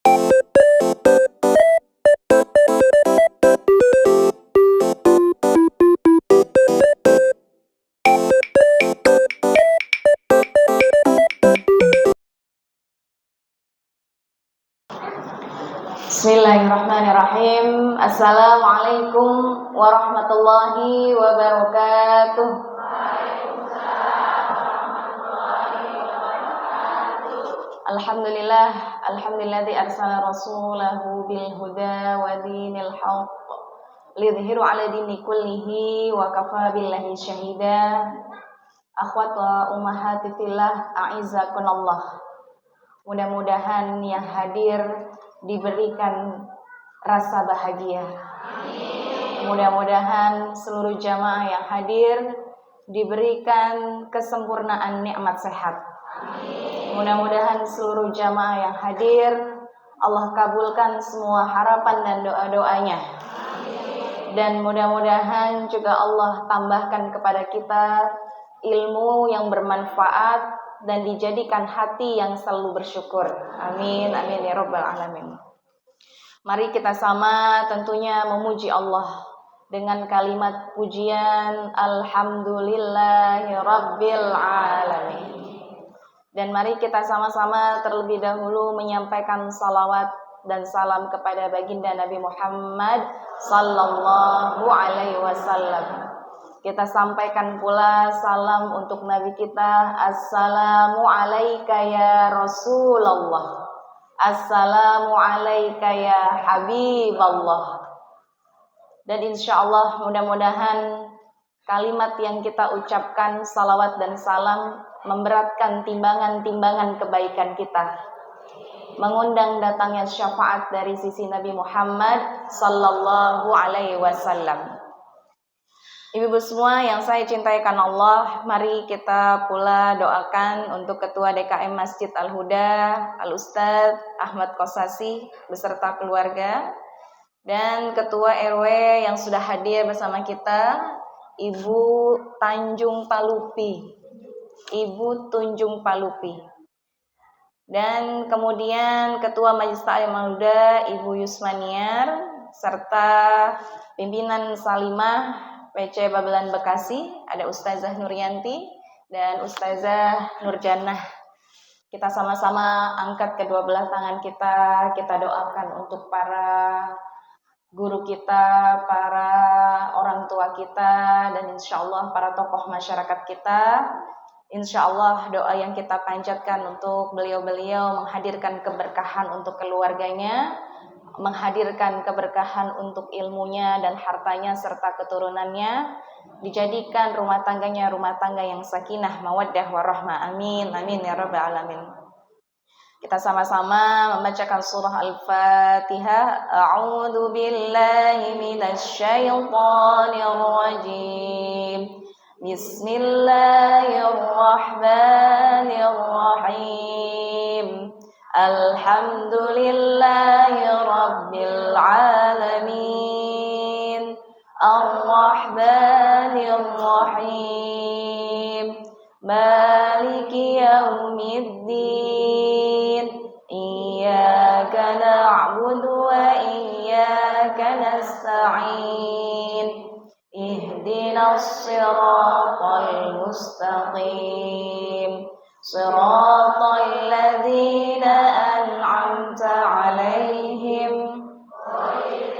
Bismillahirrahmanirrahim. Assalamualaikum warahmatullahi wabarakatuh. Alhamdulillah, alhamdulilladzi arsala rasulahu bil huda wa dinil haqq lidhhiru 'ala dini kullihi wa kafa billahi syahida. Akhwat wa ummahati fillah, a'izzakunallah. Mudah-mudahan yang hadir diberikan rasa bahagia. Mudah-mudahan seluruh jamaah yang hadir diberikan kesempurnaan nikmat sehat. Mudah-mudahan seluruh jamaah yang hadir Allah kabulkan semua harapan dan doa-doanya. Dan mudah-mudahan juga Allah tambahkan kepada kita ilmu yang bermanfaat dan dijadikan hati yang selalu bersyukur. Amin, amin ya rabbal alamin. Mari kita sama tentunya memuji Allah dengan kalimat pujian Alhamdulillahi rabbil alamin. Dan mari kita sama-sama terlebih dahulu menyampaikan salawat dan salam kepada baginda Nabi Muhammad sallallahu alaihi wasallam. Kita sampaikan pula salam untuk Nabi kita. Assalamu alayka ya Rasulullah. Assalamu alayka ya Habiballah. Dan insya Allah mudah-mudahan kalimat yang kita ucapkan salawat dan salam memberatkan timbangan-timbangan kebaikan kita, mengundang datangnya syafaat dari sisi Nabi Muhammad sallallahu alaihi wasallam. Ibu-ibu semua yang saya cintai karena Allah, mari kita pula doakan untuk Ketua DKM Masjid Al-Huda, Al-Ustadz Ahmad Kosasi beserta keluarga, dan Ketua RW yang sudah hadir bersama kita, Ibu Tanjung Palupi, Ibu Tunjung Palupi. Dan kemudian Ketua Majelis Ta'lim Al-Huda, Ibu Yusmaniar, serta pimpinan Salimah PC Babelan Bekasi, ada Ustazah Nuryanti dan Ustazah Nurjannah. Kita sama-sama angkat kedua belah tangan kita doakan untuk para guru kita, para orang tua kita, dan insya Allah para tokoh masyarakat kita. Insya Allah doa yang kita panjatkan untuk beliau-beliau menghadirkan keberkahan untuk keluarganya, menghadirkan keberkahan untuk ilmunya dan hartanya serta keturunannya, dijadikan rumah tangganya rumah tangga yang sakinah, mawaddah, warahmah. Amin, amin ya rabbal alamin. Kita sama-sama membacakan surah Al-Fatihah. A'udzu billahi minasyaitonir rajim. Bismillahirrahmanirrahim. Alhamdulillahi rabbil alamin. Ar-Rahmanir Rahim. Maliki yaumiddin. Iyyaka na'budu wa iyyaka nasta'in. Ihdinas siratal mustaqim. Siratal ladzina an'amta 'alaihim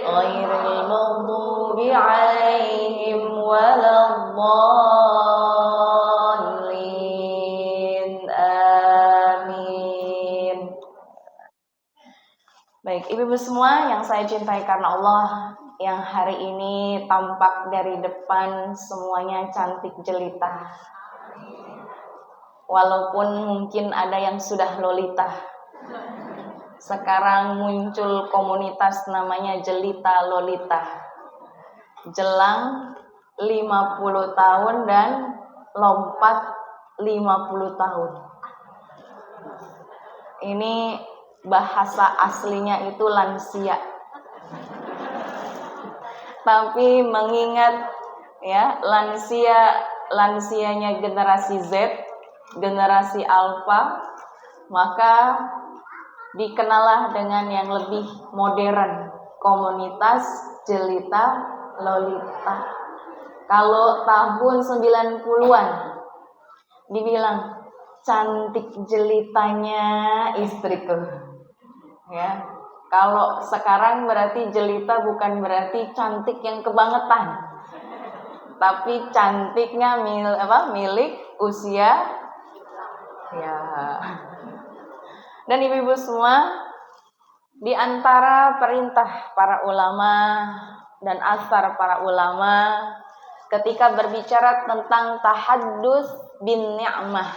ghairil maghdubi 'alaihim waladdallin. Amin. Baik, ibu-ibu semua yang saya cintai karena Allah, yang hari ini tampak dari depan semuanya cantik jelita. Walaupun mungkin ada yang sudah lolita. Sekarang muncul komunitas namanya Jelita Lolita. Jelang 50 tahun dan lompat 50 tahun. Ini bahasa aslinya itu lansia. Tapi mengingat ya, lansianya generasi Z, generasi Alpha, maka Dikenalah dengan yang lebih modern, komunitas Jelita Lolita. Kalau tahun 90-an dibilang cantik jelitanya istriku. Ya. Kalau sekarang berarti jelita bukan berarti cantik yang kebangetan. Tapi cantiknya milik usia ya. Dan ibu-ibu semua, di antara perintah para ulama dan asar para ulama ketika berbicara tentang tahaddus bin ni'mah,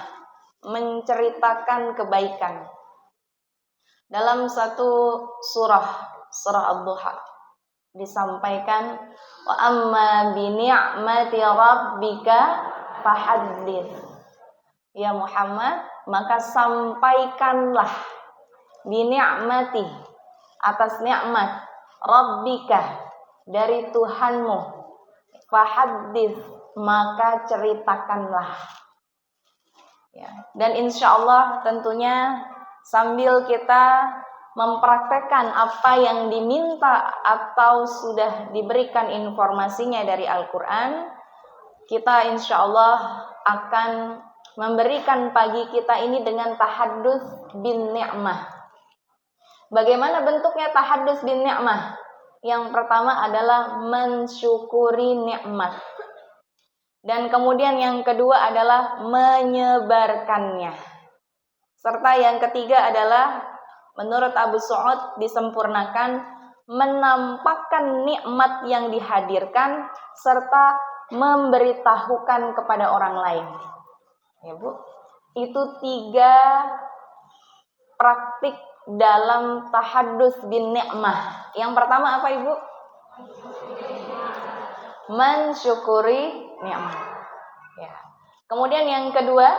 menceritakan kebaikan. Dalam satu surah Ad-Duha disampaikan, wa amma bi ni'mati rabbika fahaddits. Ya Muhammad, maka sampaikanlah bi ni'mati, atas nikmat rabbika, dari Tuhanmu, fahaddits, maka ceritakanlah. Ya. Dan insya Allah tentunya sambil kita mempraktekkan apa yang diminta atau sudah diberikan informasinya dari Al-Quran, kita insya Allah akan memberikan pagi kita ini dengan tahaddus bin ni'mah. Bagaimana bentuknya tahaddus bin ni'mah? Yang pertama adalah mensyukuri nikmat. Dan kemudian yang kedua adalah menyebarkannya. Serta yang ketiga adalah menurut Abu Su'ud disempurnakan menampakkan nikmat yang dihadirkan serta memberitahukan kepada orang lain. Ya Bu, itu 3 praktik dalam tahaddus bin ni'mah. Yang pertama apa Ibu? Mensyukuri nikmat. Ya. Kemudian yang kedua,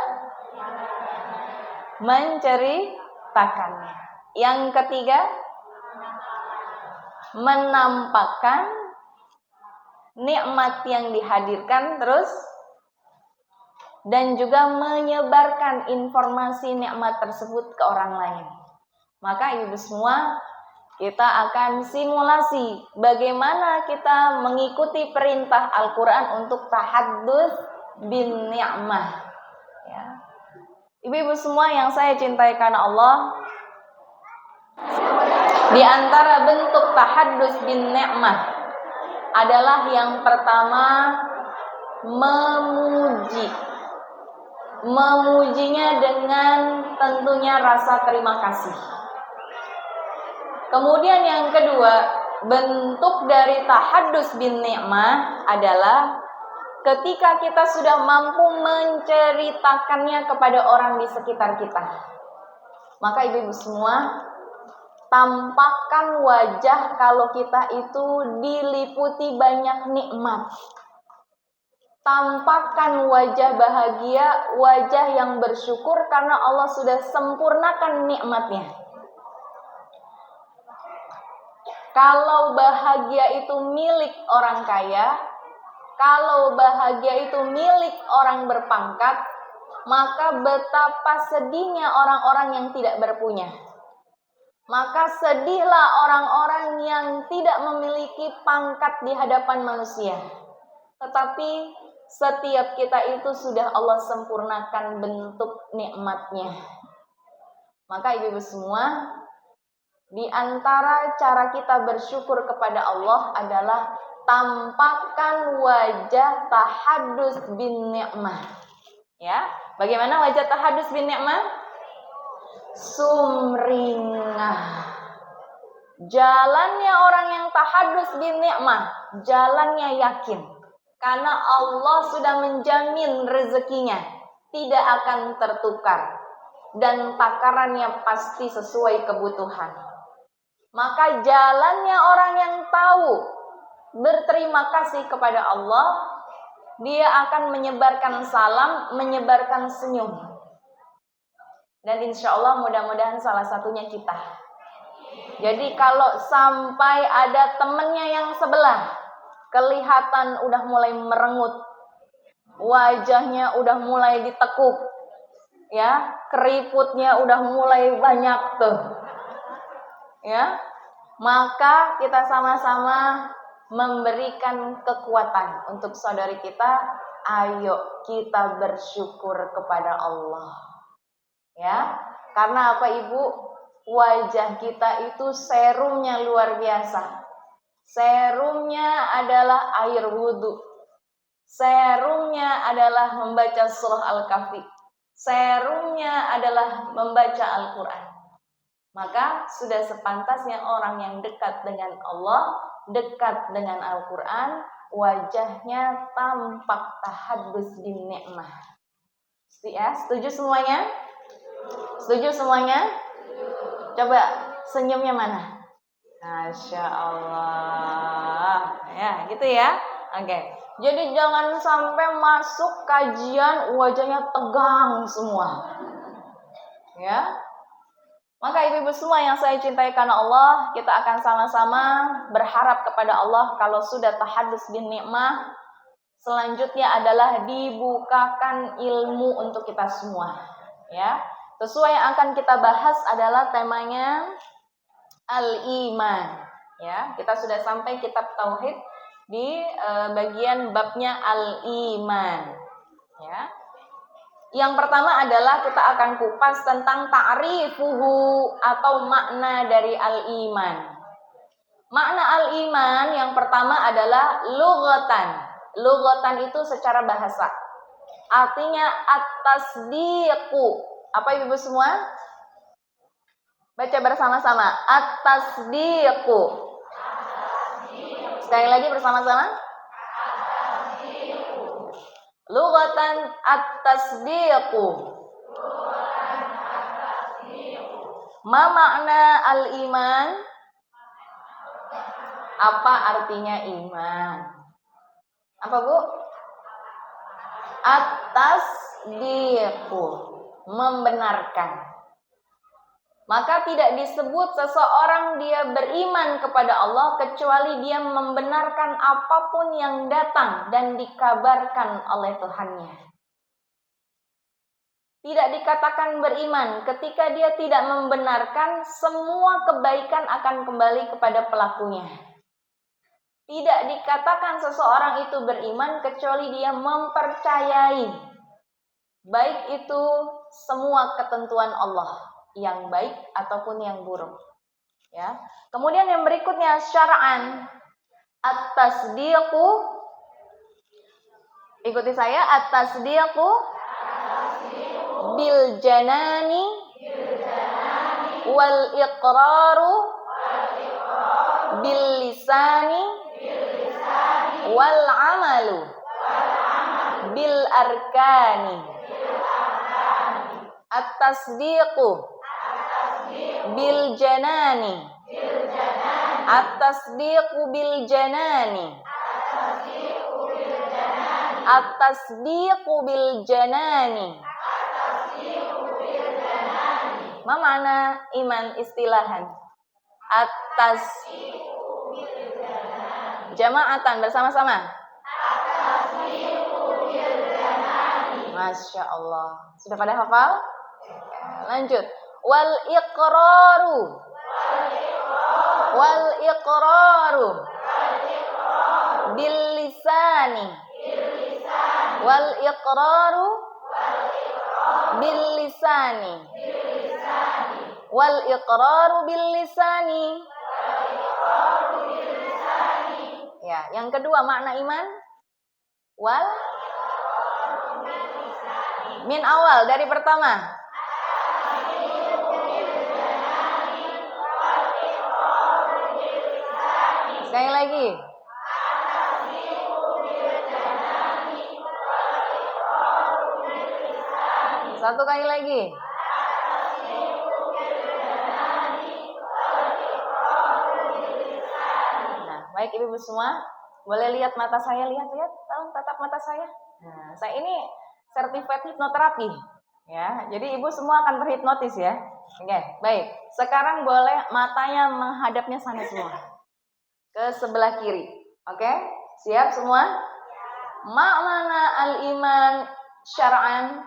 menceritakannya. Yang ketiga, menampakkan nikmat yang dihadirkan terus, dan juga menyebarkan informasi nikmat tersebut ke orang lain. Maka ibu semua, kita akan simulasi bagaimana kita mengikuti perintah Al-Quran untuk tahaddus bin ni'mah. Ya. Ibu-ibu semua yang saya cintai karena Allah, di antara bentuk tahaddus bin ni'mah adalah yang pertama memuji. Memujinya dengan tentunya rasa terima kasih. Kemudian yang kedua, bentuk dari tahaddus bin ni'mah adalah ketika kita sudah mampu menceritakannya kepada orang di sekitar kita. Maka ibu-ibu semua, tampakkan wajah kalau kita itu diliputi banyak nikmat. Tampakkan wajah bahagia, wajah yang bersyukur karena Allah sudah sempurnakan nikmatnya. Kalau bahagia itu milik orang kaya, kalau bahagia itu milik orang berpangkat, maka betapa sedihnya orang-orang yang tidak berpunya. Maka sedihlah orang-orang yang tidak memiliki pangkat di hadapan manusia. Tetapi setiap kita itu sudah Allah sempurnakan bentuk nikmatnya. Maka ibu-ibu semua, di antara cara kita bersyukur kepada Allah adalah tampakkan wajah tahaddus bin ni'mah. Ya, bagaimana wajah tahaddus bin ni'mah? Sumringah. Jalannya orang yang tahaddus bin ni'mah, jalannya yakin. Karena Allah sudah menjamin rezekinya tidak akan tertukar dan takarannya pasti sesuai kebutuhan. Maka jalannya orang yang tahu berterima kasih kepada Allah, dia akan menyebarkan salam, menyebarkan senyum. Dan insya Allah mudah-mudahan salah satunya kita. Jadi kalau sampai ada temannya yang sebelah kelihatan udah mulai merengut, wajahnya udah mulai ditekuk, ya, keriputnya udah mulai banyak tuh, ya, maka kita sama-sama memberikan kekuatan untuk saudari kita. Ayo kita bersyukur kepada Allah, ya. Karena apa Ibu? Wajah kita itu serumnya luar biasa. Serumnya adalah air wudhu. Serumnya adalah membaca surah Al-Kahfi. Serumnya adalah membaca Al-Quran. Maka sudah sepantasnya orang yang dekat dengan Allah, dekat dengan Al-Quran, wajahnya tampak tahaddus bin ni'mah. Ya, setuju semuanya? Setuju semuanya? Coba senyumnya mana? Masya Allah. Ya, gitu ya. Oke. Jadi jangan sampai masuk kajian wajahnya tegang semua. Ya. Maka ibu-ibu semua yang saya cintai karena Allah, kita akan sama-sama berharap kepada Allah kalau sudah tahaddus bin ni'mah, selanjutnya adalah dibukakan ilmu untuk kita semua. Ya, sesuai yang akan kita bahas adalah temanya al-iman. Ya, kita sudah sampai kitab tauhid di bagian babnya al-iman. Ya. Yang pertama adalah kita akan kupas tentang ta'rifuhu atau makna dari al-iman. Makna al-iman yang pertama adalah lughatan. Lughatan itu secara bahasa. Artinya at-tasdiqu. Apa Ibu semua? Baca bersama-sama. At-tasdiqu. Sekali lagi bersama-sama. Lughatan at-tasdiqu. Ma makna al-iman? Apa artinya iman? Apa Bu? At-tasdiqu, membenarkan. Maka tidak disebut seseorang dia beriman kepada Allah kecuali dia membenarkan apapun yang datang dan dikabarkan oleh Tuhannya. Tidak dikatakan beriman ketika dia tidak membenarkan semua kebaikan akan kembali kepada pelakunya. Tidak dikatakan seseorang itu beriman kecuali dia mempercayai baik itu semua ketentuan Allah, yang baik ataupun yang buruk. Ya. Kemudian yang berikutnya syara'an at-tasdiqu. Ikuti saya, at-tasdiqu bil janani wal iqraru bil lisani wal amalu bil arkani. At-tasdiqu bil janani. At-tasdiqu bil janani. At-tasdiqu bil janani. Ma makna iman istilahan? At-tasdiqu bil janani. Jama'atan bersama-sama. At-tasdiqu bil janani. Masya Allah. Sudah pada hafal? Lanjut. Wal iqraru bil lisani wal iqraru bil lisani wal iqraru bil lisani. Ya, yang kedua makna iman wal min awal dari pertama. Sekali lagi. Satu kali lagi. Nah, baik ibu-ibu semua, boleh lihat mata saya, lihat, tolong tatap mata saya. Nah, saya ini sertifikat hipnoterapi, ya. Jadi ibu semua akan terhipnotis ya. Oke, baik. Sekarang boleh matanya menghadapnya sana semua. Ke sebelah kiri. Oke? Siap semua? Makna al-iman syar'an.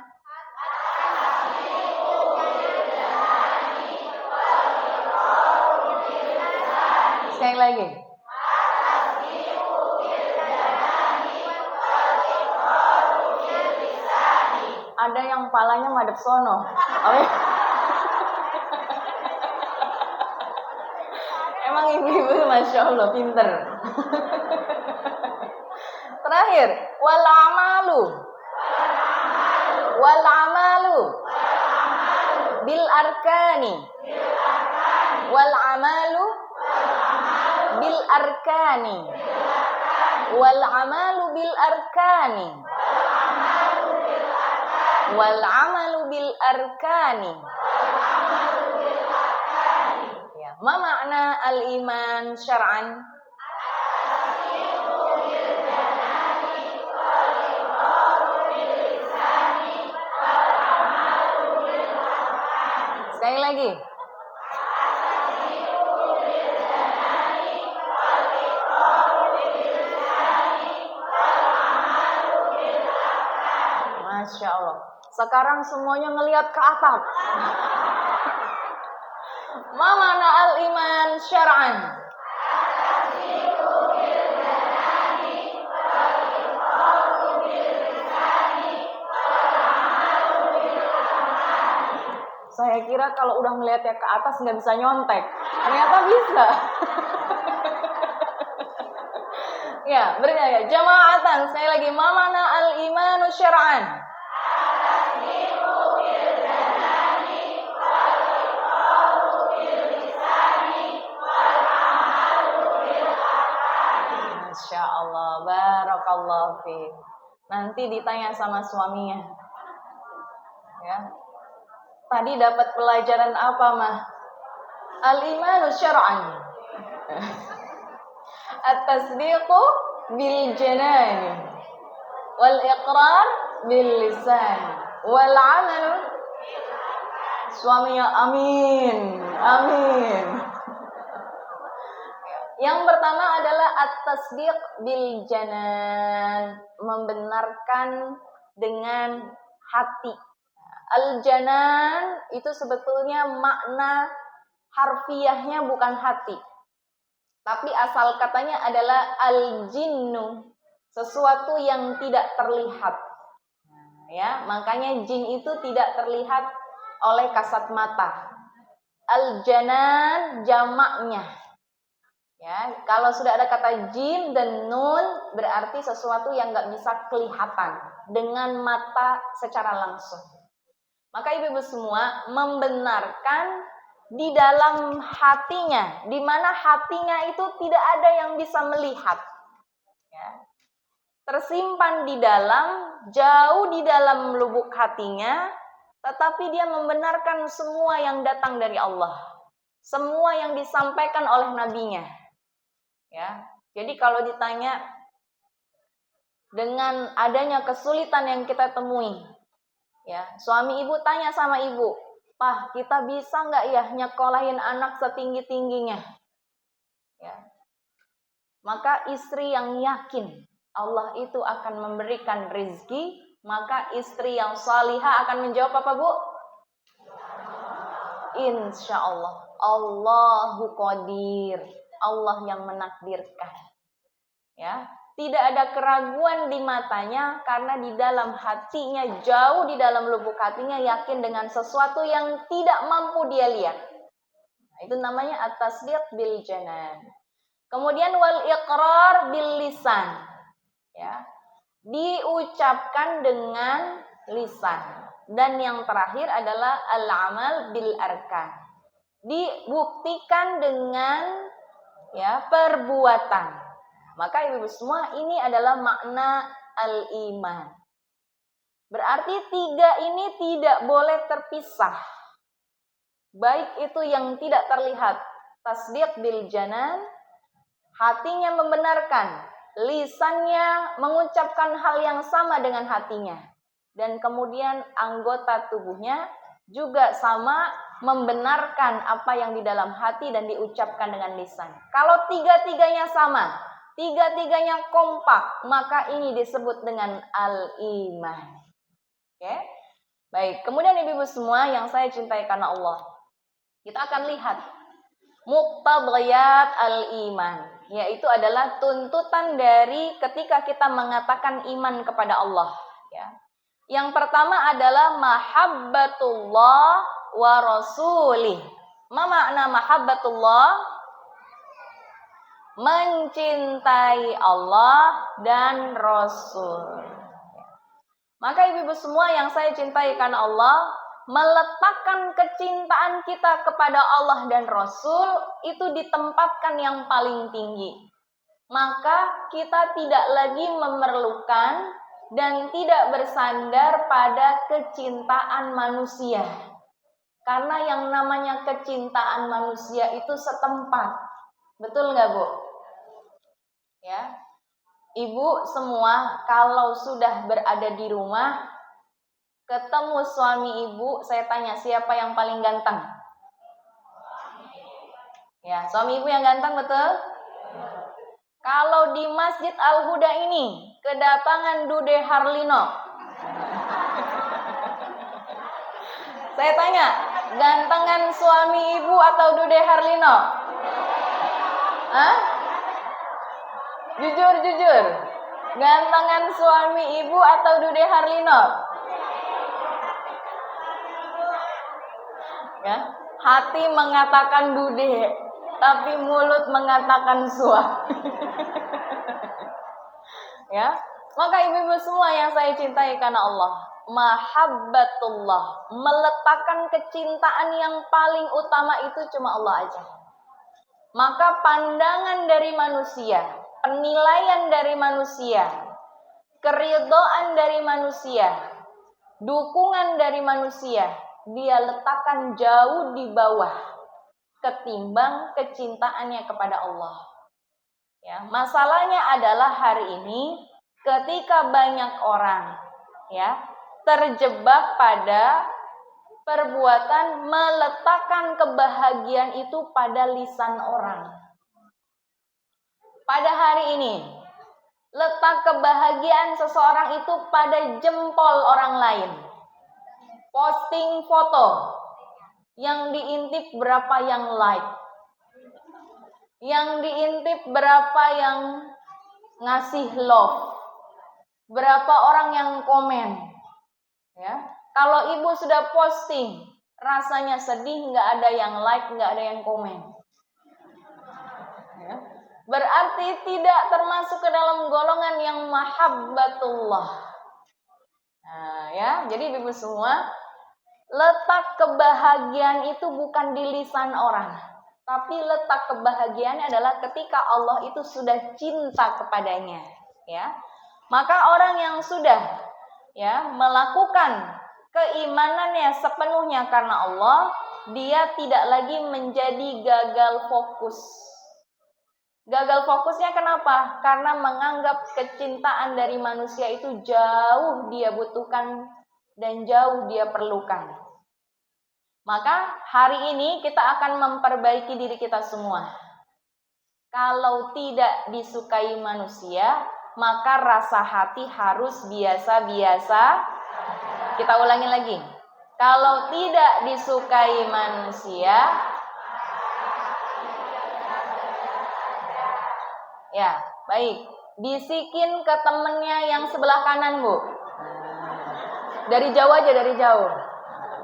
Sekali lagi. Ada yang palanya madep sono. Emang ibu-ibu Masya Allah pinter. Terakhir, wal amalu bil arkani wal amalu bil arkani wal amalu bil arkani wal amalu bil arkani. Ya, ma makna al iman syar'an? Sekali lagi. Masya Allah. Sekarang semuanya ngelihat ke atap. Ma makna al-iman syar'an? Saya kira kalau udah ngelihatnya ke atas nggak bisa nyontek. Ternyata bisa. Ya, bernyanyi jama'atan. Sekali lagi, ma makna al-imanu syar'an? Masya Allah, barakallahu fiik. Nanti ditanya sama suaminya. Ya. Tadi dapat pelajaran apa, Mah? Al-imanu syar'an. At-tasdiqu bil janani wal iqrar bil lisan wal 'amalu. Suaminya amin. Amin. Yang pertama adalah at-tasdiq bil janan, membenarkan dengan hati. Al-janan itu sebetulnya makna harfiahnya bukan hati. Tapi asal katanya adalah al-jinnu, sesuatu yang tidak terlihat. Ya, makanya jin itu tidak terlihat oleh kasat mata. Al-janan jamaknya. Ya, kalau sudah ada kata jim dan nun berarti sesuatu yang nggak bisa kelihatan dengan mata secara langsung. Maka ibu-ibu semua membenarkan di dalam hatinya, di mana hatinya itu tidak ada yang bisa melihat. Ya. Tersimpan di dalam, jauh di dalam lubuk hatinya, tetapi dia membenarkan semua yang datang dari Allah, semua yang disampaikan oleh nabinya. Ya, jadi kalau ditanya dengan adanya kesulitan yang kita temui, ya, suami ibu tanya sama ibu, "Pak, kita bisa nggak ya nyekolahin anak setinggi-tingginya?" Ya. Maka istri yang yakin Allah itu akan memberikan rezeki, maka istri yang salihah akan menjawab apa, Bu? Insya Allah. Allahu qadir. Allah yang menakdirkan. Ya, tidak ada keraguan di matanya karena di dalam hatinya, jauh di dalam lubuk hatinya yakin dengan sesuatu yang tidak mampu dia lihat. Nah, itu namanya at-tasdiq bil janan. Kemudian wal iqrar bil lisan. Ya. Diucapkan dengan lisan. Dan yang terakhir adalah al-amal bil arkan. Dibuktikan dengan perbuatan. Maka ibu-ibu semua ini adalah makna al-iman. Berarti tiga ini tidak boleh terpisah. Baik itu yang tidak terlihat, tasdiq bil janan, hatinya membenarkan, lisannya mengucapkan hal yang sama dengan hatinya. Dan kemudian anggota tubuhnya juga sama membenarkan apa yang di dalam hati dan diucapkan dengan lisan. Kalau tiga-tiganya sama, tiga-tiganya kompak, maka ini disebut dengan al-iman. Oke? Baik, kemudian ibu-ibu semua yang saya cintai karena Allah, kita akan lihat muqtadiyat al-iman, yaitu adalah tuntutan dari ketika kita mengatakan iman kepada Allah, ya. Yang pertama adalah mahabbatullah wa rasulih. Ma makna mahabbatullah? Mencintai Allah dan Rasul. Maka ibu-ibu semua yang saya cintai karena Allah, meletakkan kecintaan kita kepada Allah dan Rasul itu ditempatkan yang paling tinggi. Maka kita tidak lagi memerlukan dan tidak bersandar pada kecintaan manusia. Karena yang namanya kecintaan manusia itu setempat. Betul nggak, Bu? Ya. Ibu semua kalau sudah berada di rumah, ketemu suami ibu, saya tanya siapa yang paling ganteng? Ya, suami ibu yang ganteng, betul? Kalau di Masjid Al-Huda ini kedatangan Dude Harlino, saya tanya, gantengan suami ibu atau Dude Harlino? Hah? Jujur, gantengan suami ibu atau Dude Harlino? Ya, hati mengatakan Dude, tapi mulut mengatakan suami. Ya, maka ibu-ibu semua yang saya cintai karena Allah, mahabbatullah, meletakkan kecintaan yang paling utama itu cuma Allah aja. Maka pandangan dari manusia, penilaian dari manusia, keridhaan dari manusia, dukungan dari manusia, dia letakkan jauh di bawah ketimbang kecintaannya kepada Allah. Ya, masalahnya adalah hari ini ketika banyak orang ya terjebak pada perbuatan meletakkan kebahagiaan itu pada lisan orang. Pada hari ini letak kebahagiaan seseorang itu pada jempol orang lain. Posting foto yang diintip berapa yang like, yang diintip berapa yang ngasih love, berapa orang yang komen. Ya, kalau ibu sudah posting, rasanya sedih, nggak ada yang like, nggak ada yang komen. Ya, berarti tidak termasuk ke dalam golongan yang mahabbatullah. Nah, ya, jadi ibu semua, letak kebahagiaan itu bukan di lisan orang, tapi letak kebahagiaannya adalah ketika Allah itu sudah cinta kepadanya, ya. Maka orang yang sudah ya melakukan keimanannya sepenuhnya karena Allah, dia tidak lagi menjadi gagal fokus. Gagal fokusnya kenapa? Karena menganggap kecintaan dari manusia itu jauh dia butuhkan dan jauh dia perlukan. Maka hari ini kita akan memperbaiki diri kita semua. Kalau tidak disukai manusia, maka rasa hati harus biasa-biasa. Kita ulangi lagi. Kalau tidak disukai manusia, ya, baik. Bisikin ke temennya yang sebelah kanan, Bu. Dari jauh aja, dari jauh.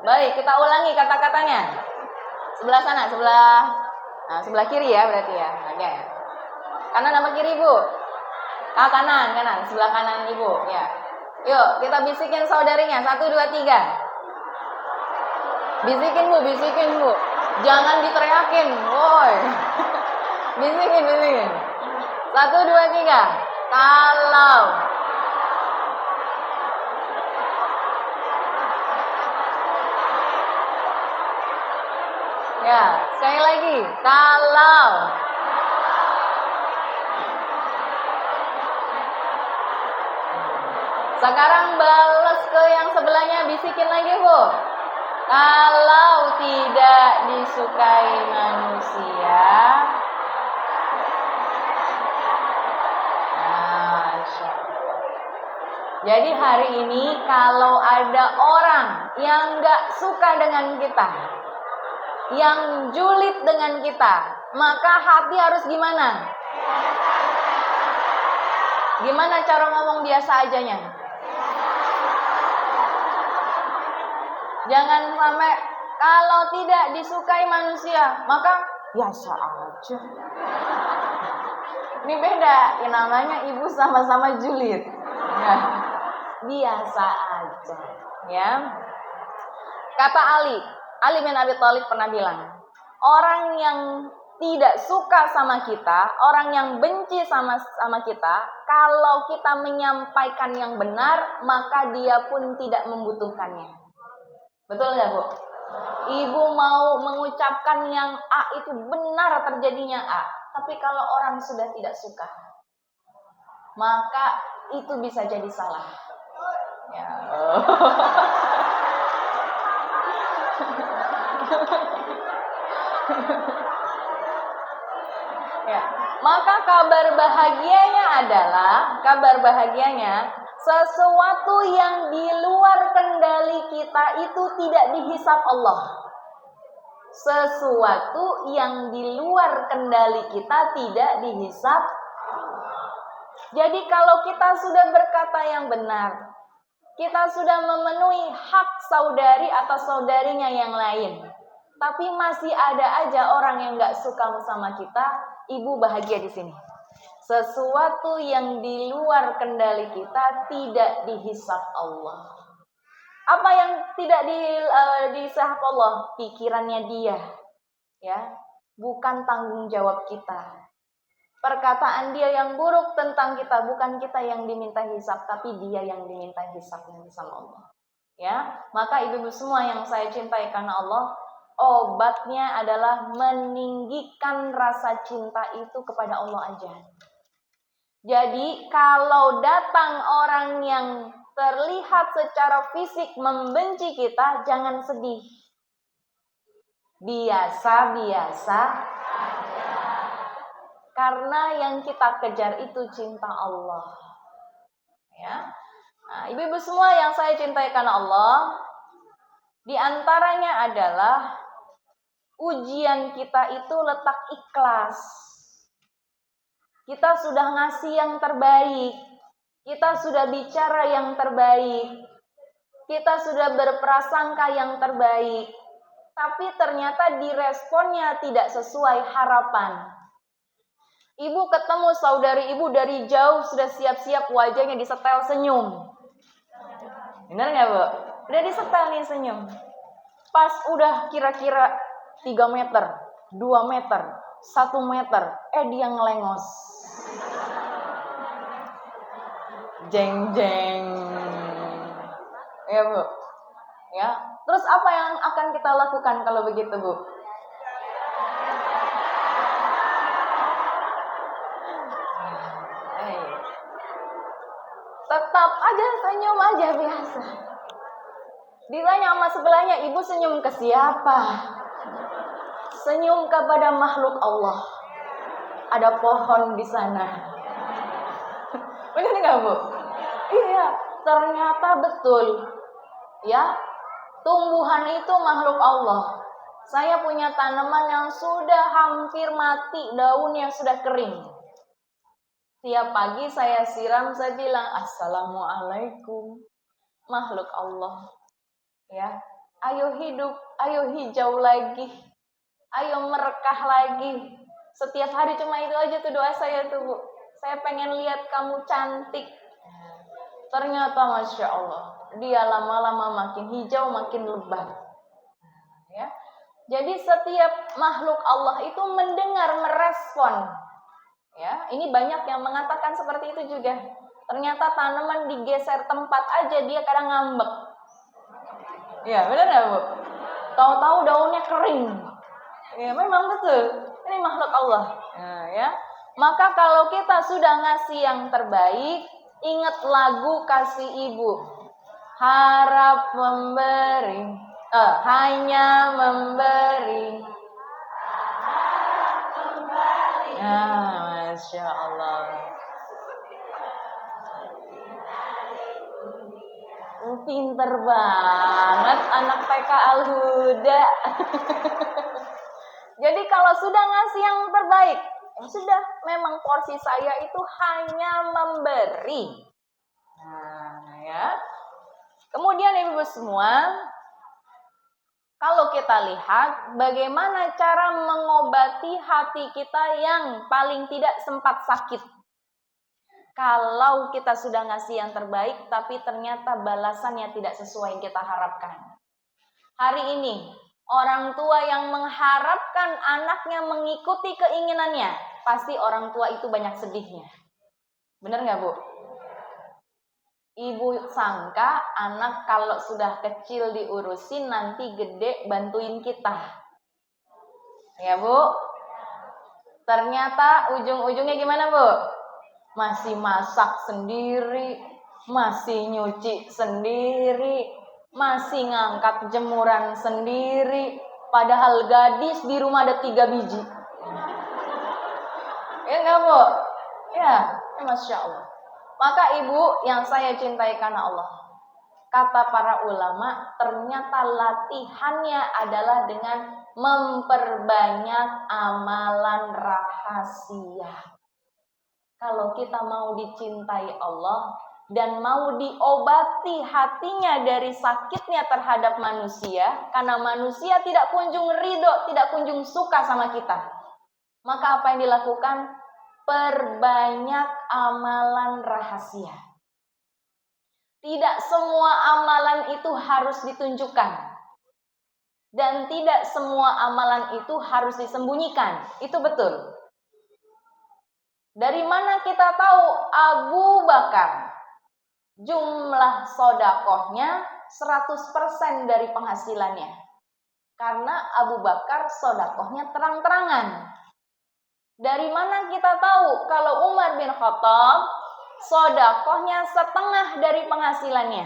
Baik, kita ulangi kata-katanya. Sebelah sana, sebelah kiri ya berarti ya. Oke. Kanan apa kiri, Bu? Kanan, sebelah kanan ibu, ya. Yuk, kita bisikin saudarinya, 1, 2, 3. Bisikin bu. Jangan diteriakin, woi. Bisikin. 1, 2, 3. Kalau. Ya, sekali lagi. Kalau. Sekarang balas ke yang sebelahnya, bisikin lagi, Bu. Kalau tidak disukai manusia, jadi hari ini kalau ada orang yang gak suka dengan kita, yang julid dengan kita, Maka hati harus gimana? Gimana cara ngomong biasa ajanya? Jangan sampai kalau tidak disukai manusia, maka biasa aja. Ini beda, yang namanya ibu sama-sama julid. Ya, biasa aja. Ya. Kata Ali bin Abi Thalib pernah bilang, orang yang tidak suka sama kita, orang yang benci sama kita, kalau kita menyampaikan yang benar, maka dia pun tidak membutuhkannya. Betul nggak, Bu? Ibu mau mengucapkan yang A itu benar terjadinya A, tapi kalau orang sudah tidak suka, maka itu bisa jadi salah. Ya. Ya, maka kabar bahagianya sesuatu yang di luar kendali kita itu tidak dihisap Allah. Sesuatu yang di luar kendali kita tidak dihisap. Jadi kalau kita sudah berkata yang benar, kita sudah memenuhi hak saudari atau saudarinya yang lain, tapi masih ada aja orang yang gak suka sama kita, ibu bahagia di sini. Sesuatu yang di luar kendali kita tidak dihisap Allah. Apa yang tidak dihisap Allah? Pikirannya dia, ya, bukan tanggung jawab kita. Perkataan dia yang buruk tentang kita, bukan kita yang diminta hisap, tapi dia yang diminta hisapnya sama Allah. Ya, maka ibu-ibu semua yang saya cintai karena Allah, obatnya adalah meninggikan rasa cinta itu kepada Allah aja. Jadi kalau datang orang yang terlihat secara fisik membenci kita, jangan sedih. Biasa-biasa. Karena yang kita kejar itu cinta Allah. Ya. Nah, ibu-ibu semua yang saya cintai karena Allah, di antaranya adalah ujian kita itu letak ikhlas. Kita sudah ngasih yang terbaik. Kita sudah bicara yang terbaik. Kita sudah berprasangka yang terbaik. Tapi ternyata diresponnya tidak sesuai harapan. Ibu ketemu saudari ibu dari jauh sudah siap-siap wajahnya disetel senyum. Benar nggak, Bu? Udah disetel nih senyum. Pas udah kira-kira 3 meter, 2 meter, 1 meter, dia ngelengos. Jeng-jeng. Ya, Bu. Ya. Terus apa yang akan kita lakukan kalau begitu, Bu? Tetap aja senyum aja biasa. Ditanya sama sebelahnya, ibu senyum ke siapa? Senyum kepada makhluk Allah. Ada pohon di sana. Benar nggak, Bu? Iya, ternyata betul. Ya, tumbuhan itu makhluk Allah. Saya punya tanaman yang sudah hampir mati, daunnya sudah kering. Tiap pagi saya siram, saya bilang Assalamualaikum, makhluk Allah. Ya, ayo hidup, ayo hijau lagi, ayo merekah lagi. Setiap hari cuma itu aja tuh doa saya tuh, Bu. Saya pengen lihat kamu cantik. Ternyata Masya Allah, dia lama-lama makin hijau, makin lebat. Ya, jadi setiap makhluk Allah itu mendengar, merespon. Ya, ini banyak yang mengatakan seperti itu juga. Ternyata tanaman digeser tempat aja dia kadang ngambek. Ya, benar nggak, Bu? Tahu-tahu daunnya kering. Ya, memang betul. Ini makhluk Allah. Nah, ya. Maka kalau kita sudah ngasih yang terbaik, ingat lagu Kasih Ibu. Harap memberi, hanya memberi. Masya Allah. Pinter banget anak TK Al-Huda. Jadi kalau sudah ngasih yang terbaik, ya sudah, memang porsi saya itu hanya memberi. Nah, ya. Kemudian ibu-ibu semua, kalau kita lihat bagaimana cara mengobati hati kita yang paling tidak sempat sakit. Kalau kita sudah ngasih yang terbaik, tapi ternyata balasannya tidak sesuai yang kita harapkan. Hari ini, orang tua yang mengharapkan anaknya mengikuti keinginannya, pasti orang tua itu banyak sedihnya. Benar nggak, Bu? Ibu sangka anak kalau sudah kecil diurusin, nanti gede bantuin kita. Ya, Bu? Ternyata ujung-ujungnya gimana, Bu? Masih masak sendiri, masih nyuci sendiri, masih ngangkat jemuran sendiri, padahal gadis di rumah ada 3 biji. Ya enggak, Bu? Ya, Masya Allah. Maka ibu yang saya cintai karena Allah, kata para ulama, ternyata latihannya adalah dengan memperbanyak amalan rahasia. Kalau kita mau dicintai Allah dan mau diobati hatinya dari sakitnya terhadap manusia, karena manusia tidak kunjung ridho, tidak kunjung suka sama kita, maka apa yang dilakukan? Perbanyak amalan rahasia. Tidak semua amalan itu harus ditunjukkan, dan tidak semua amalan itu harus disembunyikan. Itu betul. Dari mana kita tahu Abu Bakar jumlah sodakohnya 100% dari penghasilannya? Karena Abu Bakar sodakohnya terang-terangan. Dari mana kita tahu kalau Umar bin Khattab sodakohnya setengah dari penghasilannya?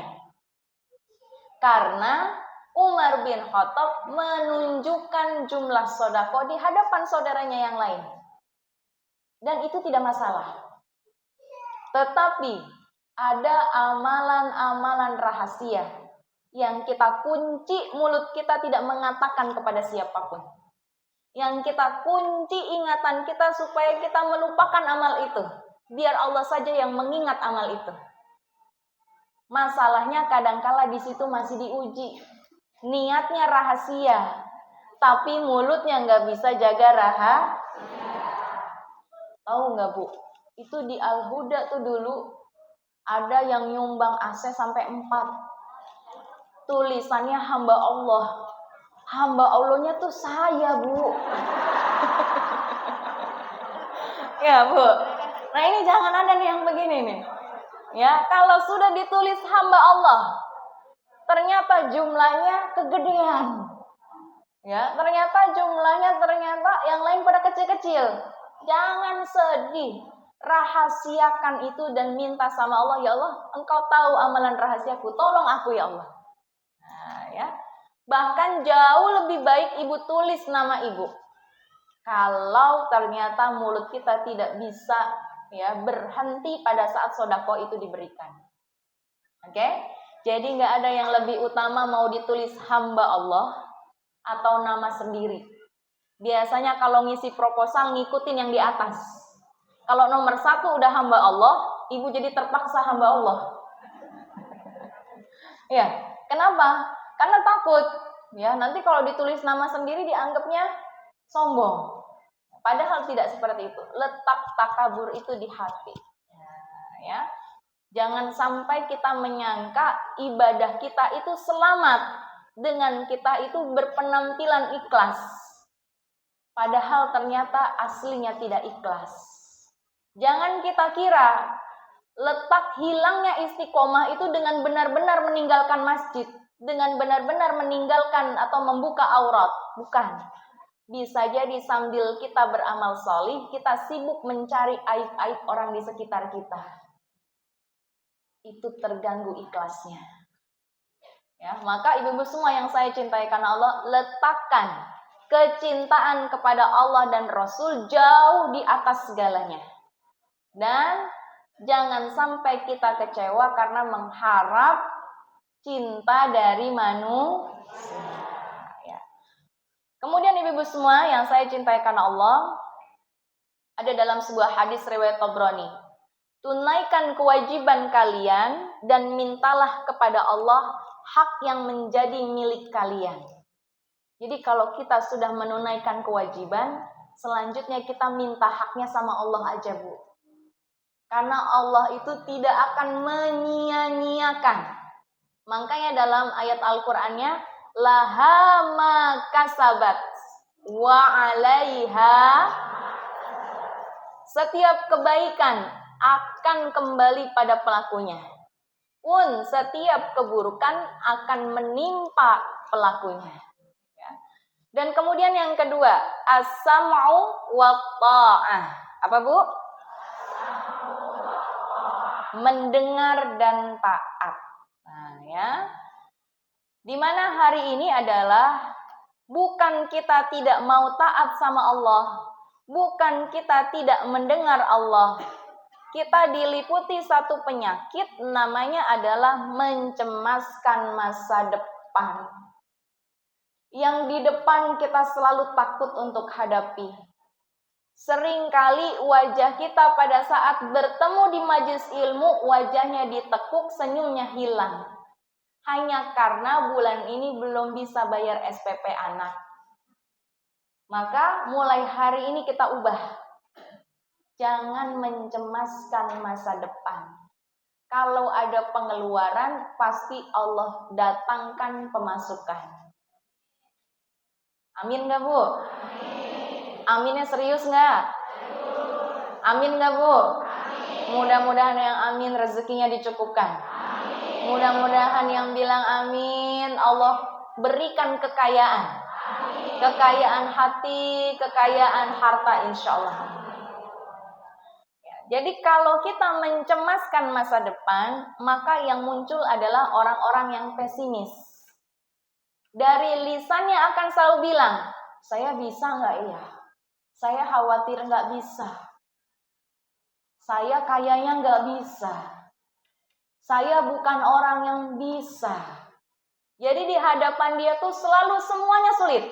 Karena Umar bin Khattab menunjukkan jumlah sodakoh di hadapan saudaranya yang lain. Dan itu tidak masalah. Tetapi ada amalan-amalan rahasia yang kita kunci mulut kita tidak mengatakan kepada siapapun. Yang kita kunci ingatan kita supaya kita melupakan amal itu. Biar Allah saja yang mengingat amal itu. Masalahnya kadangkala di situ masih diuji. Niatnya rahasia, tapi mulutnya nggak bisa jaga rahasia. Tahu nggak, Bu? Itu di Al-Huda tuh dulu ada yang nyumbang AC sampai 4. Tulisannya hamba Allah. Hamba Allahnya tuh saya, Bu. Ya, Bu. Nah, ini jangan ada nih yang begini nih. Ya, kalau sudah ditulis hamba Allah, ternyata jumlahnya kegedean. Ya, ternyata jumlahnya yang lain pada kecil-kecil. Jangan sedih, rahasiakan itu dan minta sama Allah, ya Allah, Engkau tahu amalan rahasiaku, tolong aku ya Allah. Nah, ya. Bahkan jauh lebih baik ibu tulis nama ibu. Kalau ternyata mulut kita tidak bisa ya berhenti pada saat sodako itu diberikan. Oke? Jadi nggak ada yang lebih utama mau ditulis hamba Allah atau nama sendiri. Biasanya kalau ngisi proposal ngikutin yang di atas. Kalau nomor 1 udah hamba Allah, ibu jadi terpaksa hamba Allah. Ya, kenapa? Karena takut. Ya, nanti kalau ditulis nama sendiri dianggapnya sombong. Padahal tidak seperti itu. Letak takabur itu di hati. Ya. Jangan sampai kita menyangka ibadah kita itu selamat dengan kita itu berpenampilan ikhlas. Padahal ternyata aslinya tidak ikhlas. Jangan kita kira letak hilangnya istiqomah itu dengan benar-benar meninggalkan masjid, dengan benar-benar meninggalkan atau membuka aurat. Bukan. Bisa jadi sambil kita beramal solih, kita sibuk mencari aib-aib orang di sekitar kita. Itu terganggu ikhlasnya. Ya, maka ibu-ibu semua yang saya cintai karena Allah, letakkan kecintaan kepada Allah dan Rasul jauh di atas segalanya. Dan jangan sampai kita kecewa karena mengharap cinta dari manusia. Ya. Kemudian ibu-ibu semua yang saya cintai karena Allah, ada dalam sebuah hadis riwayat Tabrani. Tunaikan kewajiban kalian dan mintalah kepada Allah hak yang menjadi milik kalian. Jadi kalau kita sudah menunaikan kewajiban, selanjutnya kita minta haknya sama Allah aja, Bu. Karena Allah itu tidak akan menyia-nyiakan. Makanya dalam ayat Al-Qur'annya, laha ma kasabat wa 'alaiha, setiap kebaikan akan kembali pada pelakunya. Pun setiap keburukan akan menimpa pelakunya. Ya. Dan kemudian yang kedua, as-sam'u wa ta'ah. Apa, Bu? Mendengar dan taat. Nah, ya. Di mana hari ini adalah bukan kita tidak mau taat sama Allah, bukan kita tidak mendengar Allah. Kita diliputi satu penyakit, namanya adalah mencemaskan masa depan. Yang di depan kita selalu takut untuk hadapi. Seringkali wajah kita pada saat bertemu di majelis ilmu, wajahnya ditekuk, senyumnya hilang. Hanya karena bulan ini belum bisa bayar SPP anak. Maka mulai hari ini kita ubah. Jangan mencemaskan masa depan. Kalau ada pengeluaran, pasti Allah datangkan pemasukan. Amin gak, Bu? Aminnya serius gak? Amin gak, Bu? Mudah-mudahan yang amin rezekinya dicukupkan. Mudah-mudahan yang bilang amin, Allah berikan kekayaan. Kekayaan hati, kekayaan harta, insya Allah. Jadi kalau kita mencemaskan masa depan, maka yang muncul adalah orang-orang yang pesimis. Dari lisannya akan selalu bilang, saya bisa nggak ya? Saya khawatir nggak bisa. Saya kayaknya nggak bisa. Saya bukan orang yang bisa. Jadi di hadapan dia tuh selalu semuanya sulit.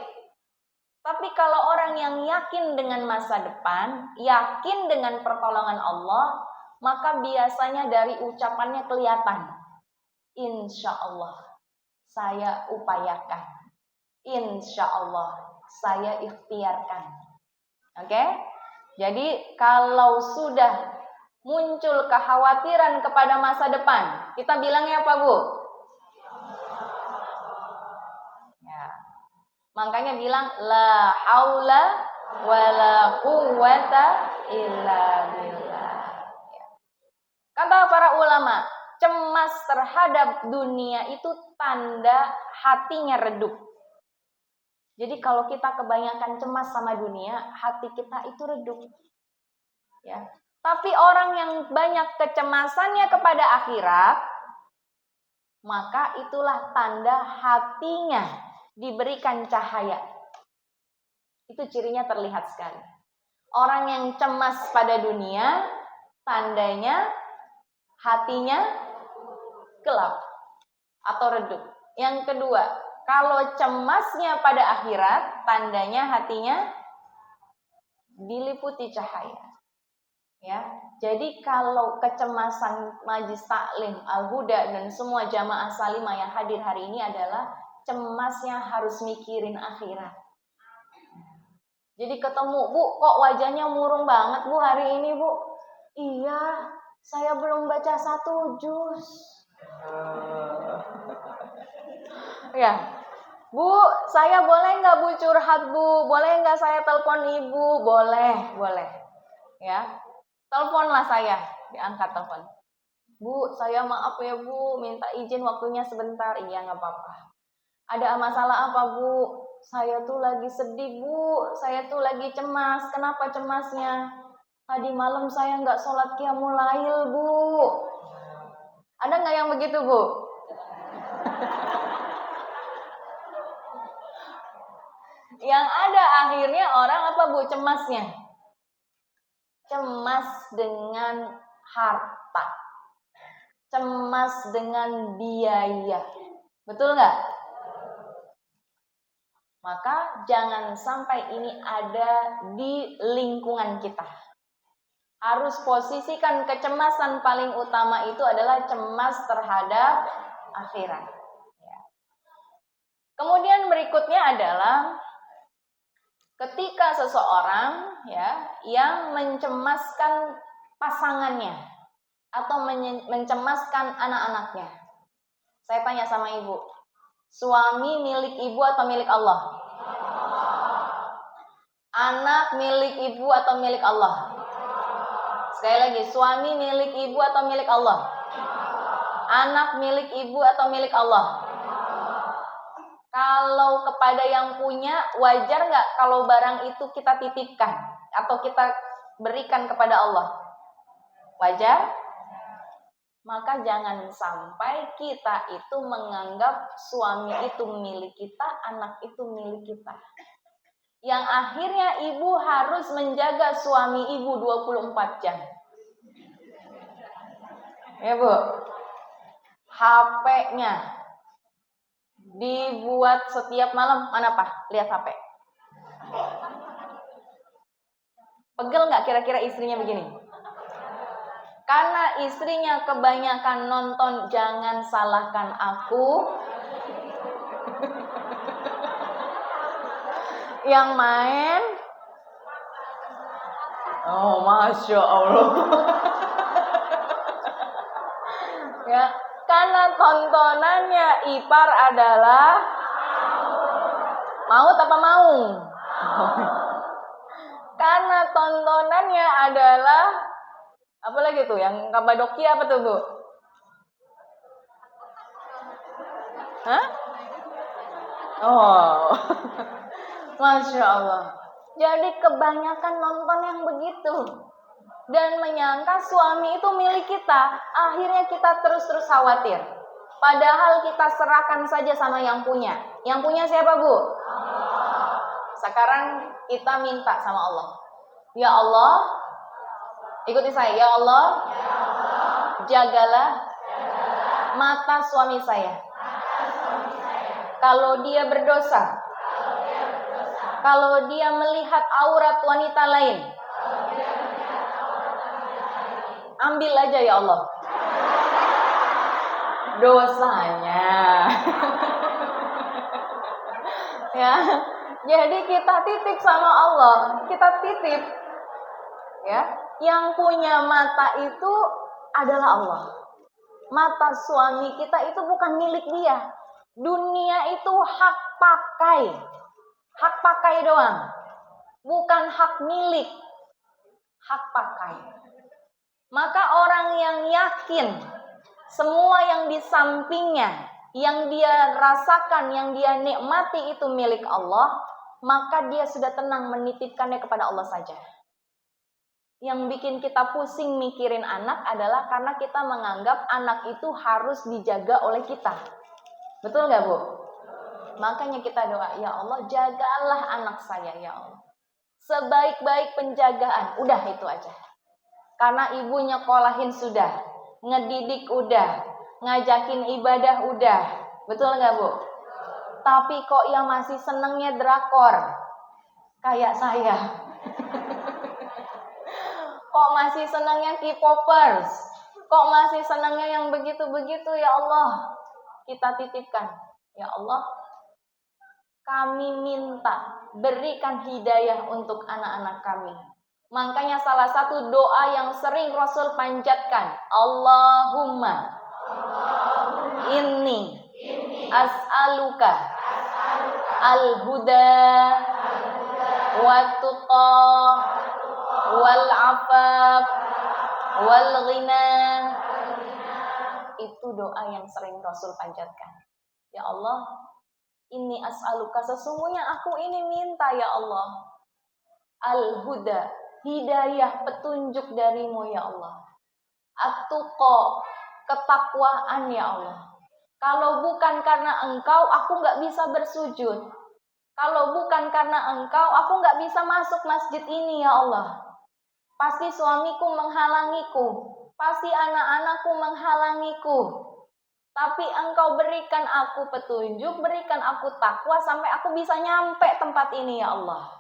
Tapi kalau orang yang yakin dengan masa depan, yakin dengan pertolongan Allah, maka biasanya dari ucapannya kelihatan. Insya Allah, saya upayakan. Insya Allah, saya ikhtiarkan. Oke? Jadi kalau sudah muncul kekhawatiran kepada masa depan, kita bilangnya apa, Bu? Makanya bilang la haula wala quwwata illa billah. Kata para ulama, cemas terhadap dunia itu tanda hatinya redup. Jadi kalau kita kebanyakan cemas sama dunia, hati kita itu redup. Ya. Tapi orang yang banyak kecemasannya kepada akhirat, maka itulah tanda hatinya diberikan cahaya. Itu cirinya terlihat sekali. Orang yang cemas pada dunia, tandanya hatinya gelap atau redup. Yang kedua, kalau cemasnya pada akhirat, tandanya hatinya diliputi cahaya. Ya, jadi kalau kecemasan Majelis Taklim Al-Huda dan semua jamaah salimah yang hadir hari ini adalah cemasnya harus mikirin akhirat. Jadi ketemu, Bu, kok wajahnya murung banget, Bu, hari ini, Bu? Iya, saya belum baca 1 juz. Ya, Bu, saya boleh nggak, Bu, curhat, Bu? Boleh nggak saya telepon Ibu? Boleh. Ya, teleponlah saya, diangkat telepon. Bu, saya maaf ya, Bu, minta izin waktunya sebentar. Iya, nggak apa-apa. Ada masalah apa, Bu? Saya tuh lagi sedih, Bu. Saya tuh lagi cemas. Kenapa cemasnya? Tadi malam saya nggak sholat qiyamul lail, Bu. Ada nggak yang begitu, Bu? Yang ada akhirnya orang apa, Bu? Cemasnya. Cemas dengan harta. Cemas dengan biaya. Betul nggak? Maka jangan sampai ini ada di lingkungan kita. Harus posisikan kecemasan paling utama itu adalah cemas terhadap akhirat. Ya. Kemudian berikutnya adalah ketika seseorang ya yang mencemaskan pasangannya atau mencemaskan anak-anaknya. Saya tanya sama ibu, suami milik ibu atau milik Allah? Anak milik ibu atau milik Allah? Sekali lagi, suami milik ibu atau milik Allah? Anak milik ibu atau milik Allah? Kalau kepada yang punya, wajar nggak kalau barang itu kita titipkan atau kita berikan kepada Allah? Wajar? Maka jangan sampai kita itu menganggap suami itu milik kita, anak itu milik kita. Yang akhirnya ibu harus menjaga suami ibu 24 jam. Ya Bu, HP-nya dibuat setiap malam, mana Pak? Lihat HP. Pegel nggak kira-kira istrinya begini? Karena istrinya kebanyakan nonton Jangan Salahkan Aku. Yang main, oh Masya Allah. Ya, karena tontonannya ipar adalah maut apa mau? Karena tontonannya adalah apa lagi tuh? Yang Kapadokia apa tuh Bu? Hah? Oh, Masya Allah. Jadi kebanyakan nonton yang begitu dan menyangka suami itu milik kita. Akhirnya kita terus khawatir. Padahal kita serahkan saja sama yang punya. Yang punya siapa Bu? Allah. Sekarang kita minta sama Allah. Ya Allah, ikuti saya. Ya Allah, jagalah mata suami saya. Kalau dia berdosa, kalau dia melihat aurat wanita lain, ambil aja ya Allah dosanya. Ya, jadi kita titip sama Allah, kita titip. Ya, yang punya mata itu adalah Allah. Mata suami kita itu bukan milik dia. Dunia itu hak pakai doang, bukan hak milik, hak pakai. Maka orang yang yakin semua yang di sampingnya, yang dia rasakan, yang dia nikmati itu milik Allah, maka dia sudah tenang menitipkannya kepada Allah saja. Yang bikin kita pusing mikirin anak adalah karena kita menganggap anak itu harus dijaga oleh kita. Betul nggak Bu? Makanya kita doa, ya Allah jagalah anak saya ya Allah. Sebaik-baik penjagaan, udah itu aja. Karena ibu nyekolahin sudah, ngedidik udah, ngajakin ibadah udah. Betul nggak Bu? Tapi kok yang masih senengnya drakor, kayak saya. Kok masih senengnya K-popers, kok masih senengnya yang begitu-begitu, ya Allah. Kita titipkan, ya Allah, kami minta berikan hidayah untuk anak-anak kami. Makanya salah satu doa yang sering Rasul panjatkan, Allahumma inni as'aluka al-huda wa tuqa wal afaf wal ghina. Itu doa yang sering Rasul panjatkan. Ya Allah, ini as'aluka, sesungguhnya aku ini minta ya Allah, al-huda, hidayah, petunjuk darimu ya Allah. At-tuqa, ketakwaan ya Allah. Kalau bukan karena Engkau, aku gak bisa bersujud. Kalau bukan karena Engkau, aku gak bisa masuk masjid ini ya Allah. Pasti suamiku menghalangiku, pasti anak-anakku menghalangiku. Tapi Engkau berikan aku petunjuk, berikan aku takwa sampai aku bisa nyampe tempat ini ya Allah.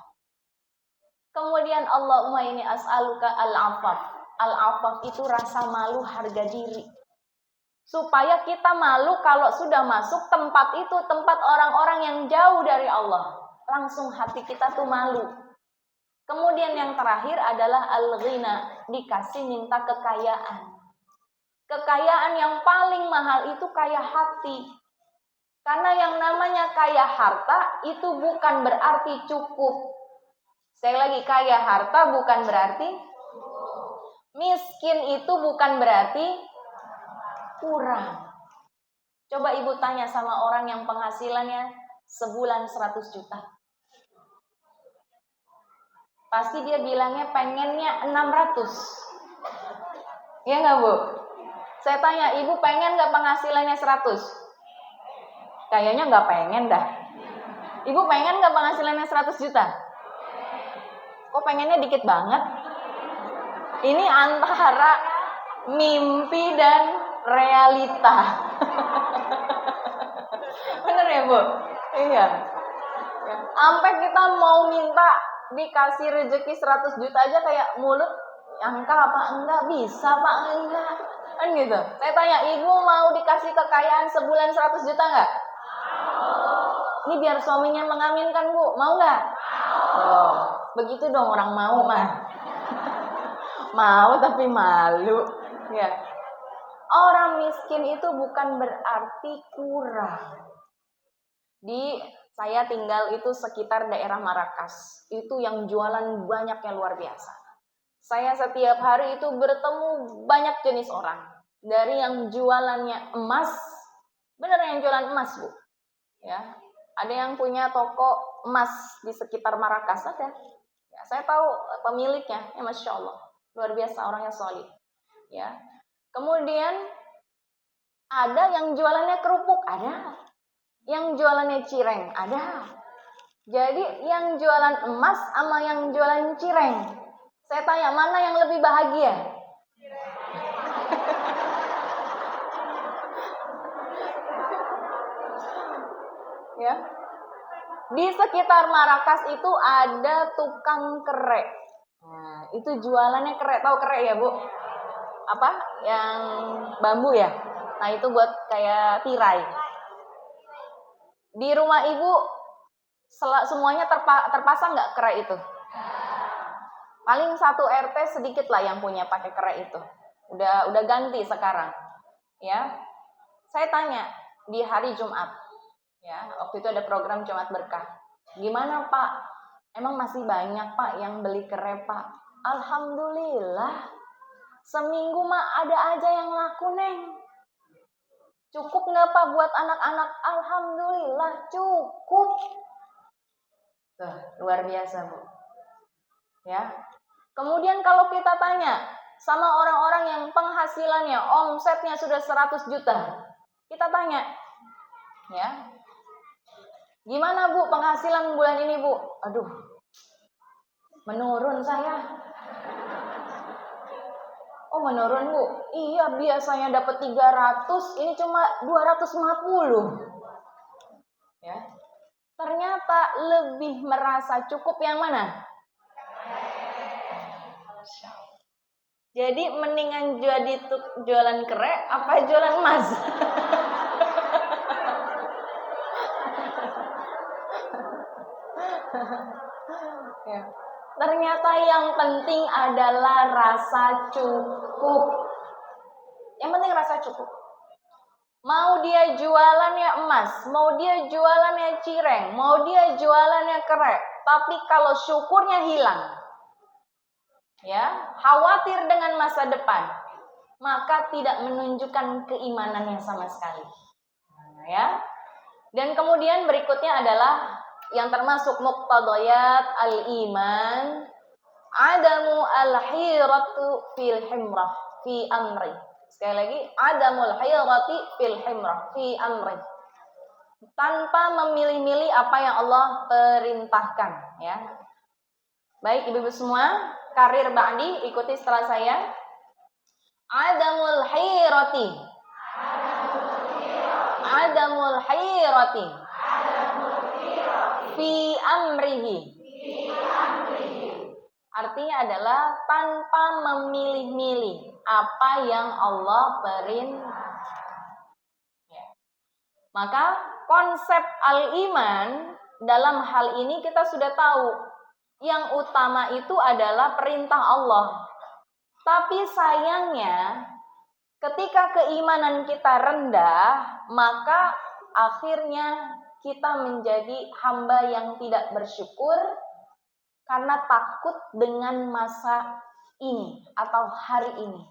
Kemudian Allahumma inni as'aluka al-afaf. Al-afaf itu rasa malu, harga diri. Supaya kita malu kalau sudah masuk tempat itu, tempat orang-orang yang jauh dari Allah. Langsung hati kita tuh malu. Kemudian yang terakhir adalah al-ghina, dikasih minta kekayaan. Kekayaan yang paling mahal itu kaya hati. Karena yang namanya kaya harta itu bukan berarti cukup. Sekali lagi, kaya harta bukan berarti miskin, itu bukan berarti kurang. Coba ibu tanya sama orang yang penghasilannya sebulan 100 juta. Pasti dia bilangnya pengennya 600. Ya nggak Bu? Saya tanya, ibu pengen nggak penghasilannya 100? Kayaknya nggak pengen dah. Ibu pengen nggak penghasilannya 100 juta? Kok pengennya dikit banget? Ini antara mimpi dan realita. Bener ya Bu? Iya. Sampai kita mau minta dikasih rezeki 100 juta aja kayak mulut angka apa enggak bisa Pak, enggak. Kan gitu. Saya tanya, ibu mau dikasih kekayaan sebulan 100 juta enggak? Ini biar suaminya mengaminkan Bu, mau enggak? Oh, begitu dong orang mau mah. Mau tapi malu. Ya. Orang miskin itu bukan berarti kurang. Saya tinggal itu sekitar daerah Marrakas. Itu yang jualan banyak yang luar biasa. Saya setiap hari itu bertemu banyak jenis orang. Dari yang jualannya emas, bener yang jualan emas Bu. Ya, ada yang punya toko emas di sekitar Marrakas, ada. Ya, saya tahu pemiliknya, ya Masya Allah, luar biasa orangnya solid. Ya, kemudian ada yang jualannya kerupuk, ada. Yang jualannya cireng, ada. Jadi yang jualan emas sama yang jualan cireng, saya tanya, mana yang lebih bahagia? Ya. Di sekitar Marrakas itu ada tukang kerek. Nah, itu jualannya kerek. Tahu kerek ya, Bu? Apa? Yang bambu ya? Nah, itu buat kayak tirai. Di rumah Ibu semuanya terpasang nggak kerek itu? Paling satu RT sedikit lah yang punya pakai kerek itu. Udah ganti sekarang. Ya. Saya tanya di hari Jumat. Ya, waktu itu ada program Jumat Berkah. Gimana Pak? Emang masih banyak Pak yang beli kerek Pak? Alhamdulillah. Seminggu mah ada aja yang laku Neng. Cukup nggak Pak buat anak-anak? Alhamdulillah cukup. Tuh, luar biasa Bu. Ya. Kemudian kalau kita tanya sama orang-orang yang penghasilannya, omsetnya sudah 100 juta. Kita tanya, ya, gimana Bu penghasilan bulan ini Bu? Aduh, menurun saya. Oh menurun Bu? Iya, biasanya dapat 300, ini cuma 250. Ya, ternyata lebih merasa cukup yang mana? Jadi mendingan jualan kerek apa jualan emas? Ya. Ternyata yang penting adalah rasa cukup. Yang penting rasa cukup. Mau dia jualannya emas, mau dia jualannya cireng, mau dia jualannya kerek, tapi kalau syukurnya hilang, ya, khawatir dengan masa depan, maka tidak menunjukkan keimanannya sama sekali. Nah, ya. Dan kemudian berikutnya adalah yang termasuk muqtadayat al-iman, adamu al-hiratu fil himrah fi amri. Sekali lagi, adamul hirati fil himrah fi amri. Tanpa memilih-milih apa yang Allah perintahkan, ya. Baik ibu-ibu semua, karir ba'di, ikuti setelah saya. Adamul hirati adamul hayrati fi amrihi. Artinya adalah tanpa memilih-milih apa yang Allah perintah. Ya. Maka konsep al-iman dalam hal ini kita sudah tahu. Yang utama itu adalah perintah Allah. Tapi sayangnya ketika keimanan kita rendah, maka akhirnya kita menjadi hamba yang tidak bersyukur karena takut dengan masa ini atau hari ini.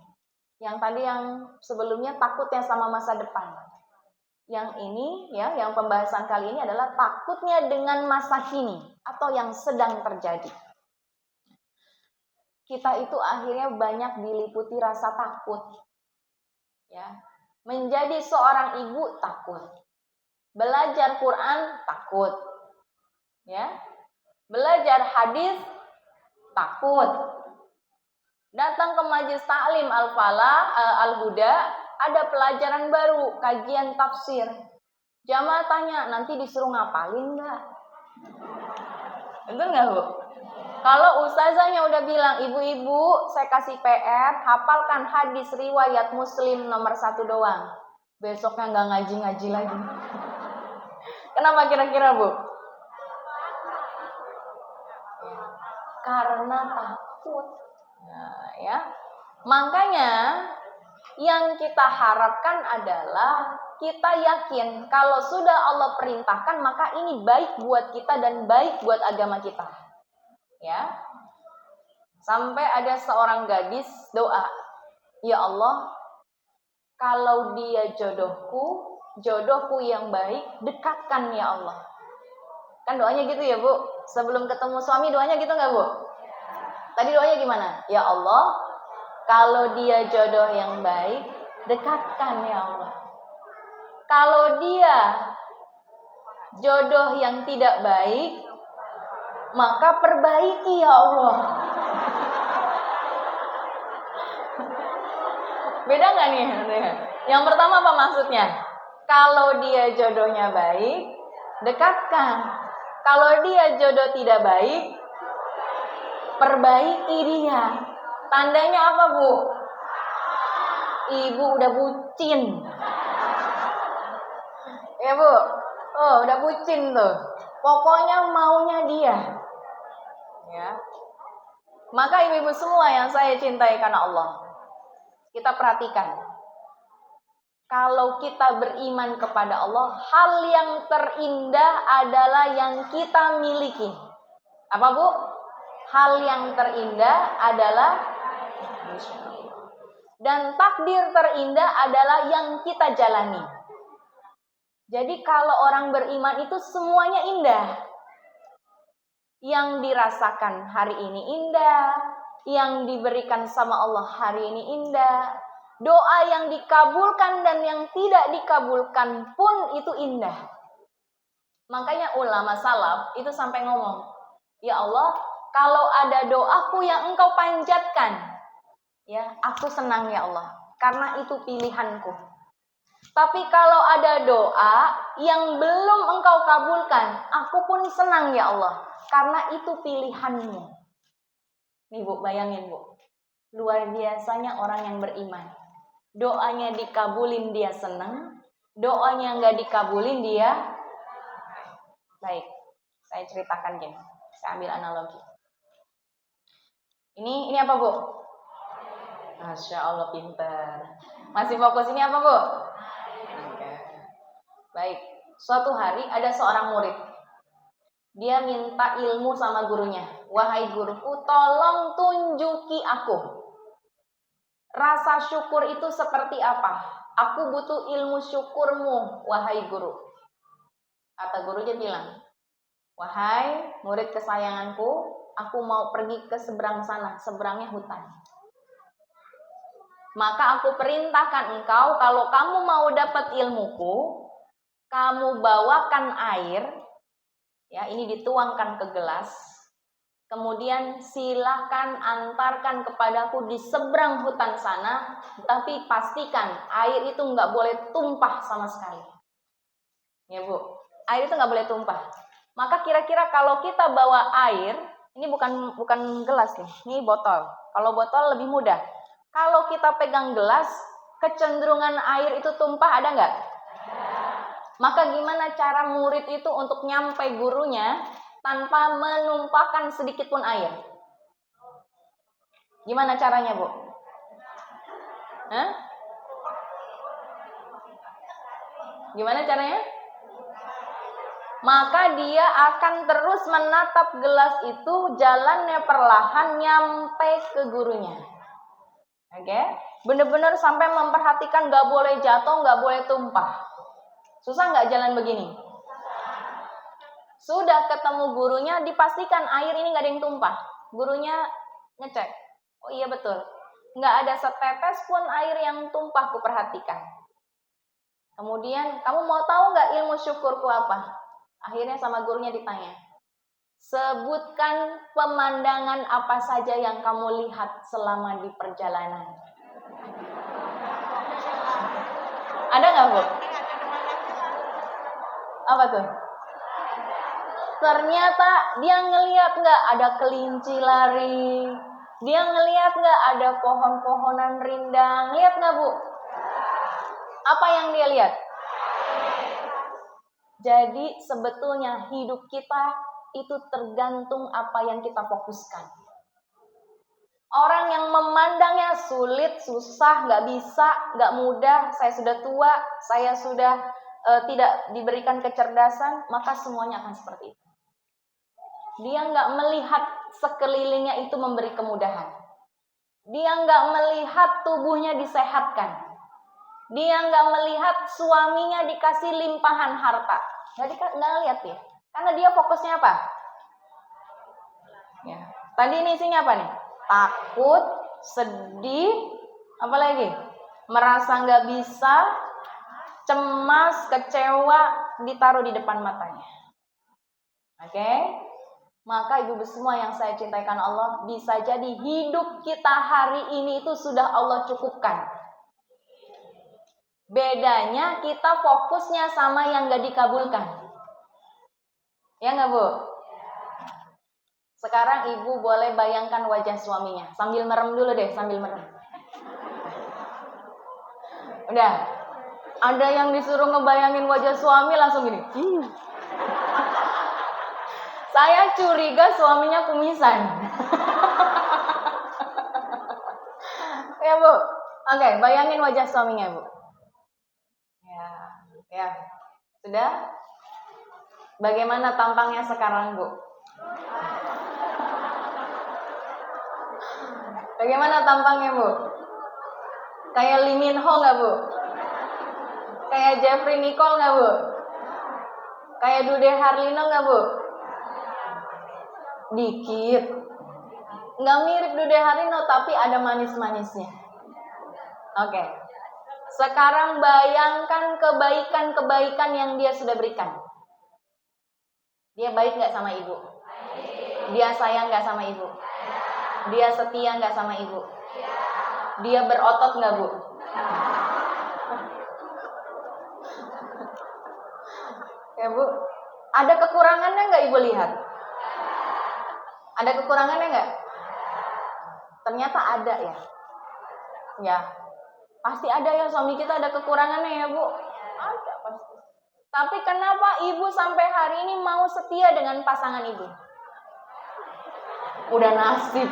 Yang tadi yang sebelumnya takutnya sama masa depan. Yang ini ya, yang pembahasan kali ini adalah takutnya dengan masa kini atau yang sedang terjadi. Kita itu akhirnya banyak diliputi rasa takut. Ya. Menjadi seorang ibu takut. Belajar Quran takut. Ya. Belajar hadis takut. Datang ke majelis taklim Al-Falah, Al-Huda, ada pelajaran baru, kajian tafsir. Jamaah tanya, nanti disuruh ngapalin enggak? Betul enggak, Bu? Kalau ustazahnya udah bilang, ibu-ibu, saya kasih PR, hafalkan hadis riwayat Muslim nomor 1 doang. Besoknya enggak ngaji-ngaji lagi. Kenapa kira-kira, Bu? Karena takut. Nah, ya. Makanya yang kita harapkan adalah kita yakin kalau sudah Allah perintahkan maka ini baik buat kita dan baik buat agama kita. Ya. Sampai ada seorang gadis doa, ya Allah, kalau dia jodohku yang baik, dekatkan ya Allah. Kan doanya gitu ya, Bu. Sebelum ketemu suami doanya gitu nggak, Bu? Tadi doanya gimana? Ya Allah, kalau dia jodoh yang baik, dekatkan ya Allah. Kalau dia jodoh yang tidak baik, maka perbaiki ya Allah. Beda nggak nih? Yang pertama apa maksudnya? Kalau dia jodohnya baik, dekatkan. Kalau dia jodoh tidak baik, perbaiki dia. Tandanya apa, Bu? Ibu udah bucin. Ya, Bu. Oh, udah bucin tuh. Pokoknya maunya dia. Ya. Maka ibu-ibu semua yang saya cintai karena Allah, kita perhatikan. Kalau kita beriman kepada Allah, hal yang terindah adalah yang kita miliki. Apa, Bu? Hal yang terindah adalah dan takdir terindah adalah yang kita jalani. Jadi kalau orang beriman itu semuanya indah. Yang dirasakan hari ini indah, yang diberikan sama Allah hari ini indah. Doa yang dikabulkan dan yang tidak dikabulkan pun itu indah. Makanya ulama salaf itu sampai ngomong, ya Allah, kalau ada doaku yang engkau panjatkan, ya aku senang ya Allah, karena itu pilihanku. Tapi kalau ada doa yang belum engkau kabulkan, aku pun senang ya Allah, karena itu pilihanmu. Nih, Bu, bayangin, Bu, luar biasanya orang yang beriman. Doanya dikabulin dia senang, doanya nggak dikabulin dia baik. Saya ceritakan gini, saya ambil analogi. Ini apa, Bu? Masya Allah, pintar. Masih fokus ini apa, Bu? Oke. Baik, suatu hari ada seorang murid. Dia minta ilmu sama gurunya. Wahai guruku, tolong tunjuki aku. Rasa syukur itu seperti apa? Aku butuh ilmu syukurmu, wahai guru. Kata gurunya bilang, wahai murid kesayanganku, aku mau pergi ke seberang sana, seberangnya hutan. Maka aku perintahkan engkau, kalau kamu mau dapat ilmuku, kamu bawakan air, ya ini dituangkan ke gelas. Kemudian silakan antarkan kepadaku di seberang hutan sana, tapi pastikan air itu nggak boleh tumpah sama sekali. Ya Bu, air itu nggak boleh tumpah. Maka kira-kira kalau kita bawa air, ini bukan gelas nih, ini botol. Kalau botol lebih mudah. Kalau kita pegang gelas, kecenderungan air itu tumpah ada nggak? Maka gimana cara murid itu untuk nyampe gurunya tanpa menumpahkan sedikit pun air? Gimana caranya Bu? Hah? Gimana caranya? Maka dia akan terus menatap gelas itu, jalannya perlahan nyampe ke gurunya. Oke? Benar-benar sampai memperhatikan gak boleh jatuh, gak boleh tumpah. Susah gak jalan begini? Sudah ketemu gurunya, dipastikan air ini gak ada yang tumpah. Gurunya ngecek. Oh iya betul. Gak ada setetes pun air yang tumpah, kuperhatikan. Kemudian, kamu mau tahu gak ilmu syukurku apa? Akhirnya sama gurunya ditanya, sebutkan pemandangan apa saja yang kamu lihat selama di perjalanan. Ada nggak Bu? Apa tuh? Ternyata dia ngelihat nggak ada kelinci lari, dia ngelihat nggak ada pohon-pohonan rindang, lihat nggak Bu? Apa yang dia lihat? Jadi sebetulnya hidup kita itu tergantung apa yang kita fokuskan. Orang yang memandangnya sulit, susah, gak bisa, gak mudah, saya sudah tua, saya sudah tidak diberikan kecerdasan, maka semuanya akan seperti itu. Dia gak melihat sekelilingnya itu memberi kemudahan. Dia gak melihat tubuhnya disehatkan. Dia gak melihat suaminya dikasih limpahan harta. Nggak lihat ya, karena dia fokusnya apa? Ya. Tadi ini isinya apa nih? Takut, sedih, apa lagi? Merasa nggak bisa, cemas, kecewa, ditaruh di depan matanya. Oke? Maka ibu semua yang saya cintaikan Allah, bisa jadi hidup kita hari ini itu sudah Allah cukupkan. Bedanya kita fokusnya sama yang gak dikabulkan. Ya gak Bu? Sekarang ibu boleh bayangkan wajah suaminya. Sambil merem dulu deh, sambil merem. Udah. Ada yang disuruh ngebayangin wajah suami langsung gini. Saya curiga suaminya kumisan. Ya Bu? Oke, bayangin wajah suaminya Bu. Ya, sudah? Bagaimana tampangnya sekarang Bu? Bagaimana tampangnya Bu? Kayak Lee Min Ho nggak Bu? Kayak Jeffrey Nicole nggak Bu? Kayak Dude Harlino nggak Bu? Dikit. Nggak mirip Dude Harlino tapi ada manis-manisnya. Oke. Sekarang bayangkan kebaikan-kebaikan yang dia sudah berikan. Dia baik gak sama ibu? Dia sayang gak sama ibu? Dia setia gak sama ibu? Dia berotot gak Bu? Ya Bu, ada kekurangannya gak ibu lihat? Ada kekurangannya gak? Ternyata ada ya. Ya. Pasti ada ya, suami kita ada kekurangannya ya Bu. Ada pasti. Tapi kenapa ibu sampai hari ini mau setia dengan pasangan ibu? Udah nasib.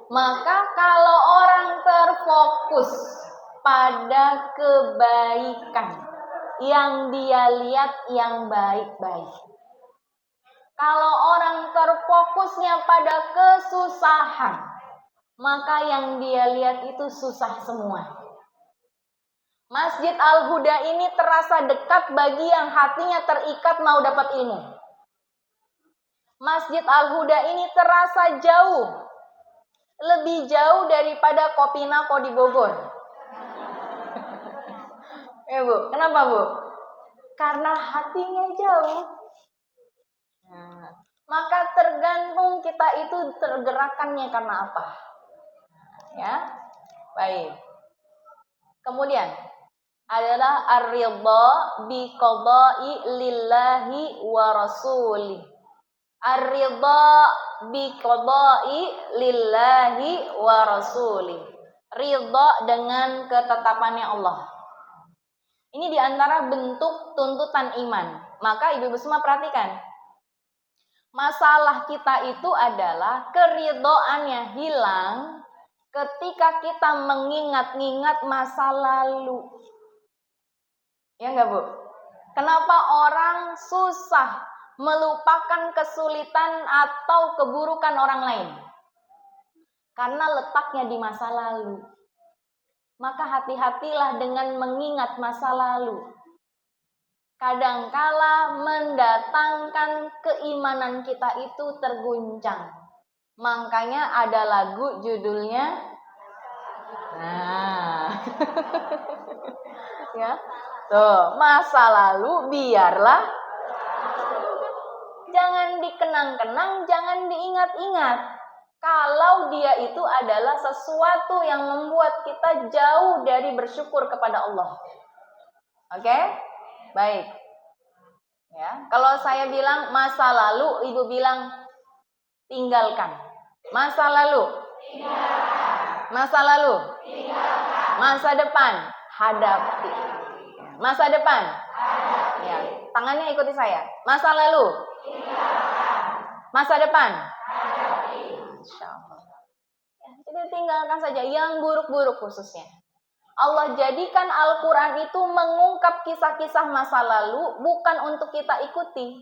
Maka kalau orang terfokus pada kebaikan yang dia lihat yang baik-baik. Kalau orang terfokusnya pada kesusahan, maka yang dia lihat itu susah semua. Masjid Al-Huda ini terasa dekat bagi yang hatinya terikat mau dapat ilmu. Masjid Al-Huda ini terasa jauh, lebih jauh daripada Kopinako di Bogor. Ya Bu, kenapa Bu? Karena hatinya jauh. Nah, maka tergantung kita itu tergerakannya karena apa. Ya. Baik. Kemudian adalah ar-ridha bi qada'i lillahi wa rasulih. Ar-ridha bi qada'i lillahi wa rasulih. Ridha dengan ketetapannya Allah. Ini diantara bentuk tuntutan iman. Maka ibu-ibu semua perhatikan. Masalah kita itu adalah keridhoannya hilang ketika kita mengingat-ingat masa lalu. Ya enggak, Bu? Kenapa orang susah melupakan kesulitan atau keburukan orang lain? Karena letaknya di masa lalu. Maka hati-hatilah dengan mengingat masa lalu. Kadangkala mendatangkan keimanan kita itu terguncang. Makanya ada lagu judulnya ya. Tuh, masa lalu biarlah jangan dikenang-kenang, jangan diingat-ingat. Kalau dia itu adalah sesuatu yang membuat kita jauh dari bersyukur kepada Allah. Oke? Baik. Ya, kalau saya bilang masa lalu, ibu bilang tinggalkan. Masa lalu. Tinggalkan. Masa lalu. Tinggalkan. Masa depan hadapi. Masa depan. Hadapi. Ya, tangannya ikuti saya. Masa lalu. Tinggalkan. Masa depan. Hadapi. Insyaallah. Ya, jadi tinggalkan saja yang buruk-buruk khususnya. Allah jadikan Al-Quran itu mengungkap kisah-kisah masa lalu bukan untuk kita ikuti.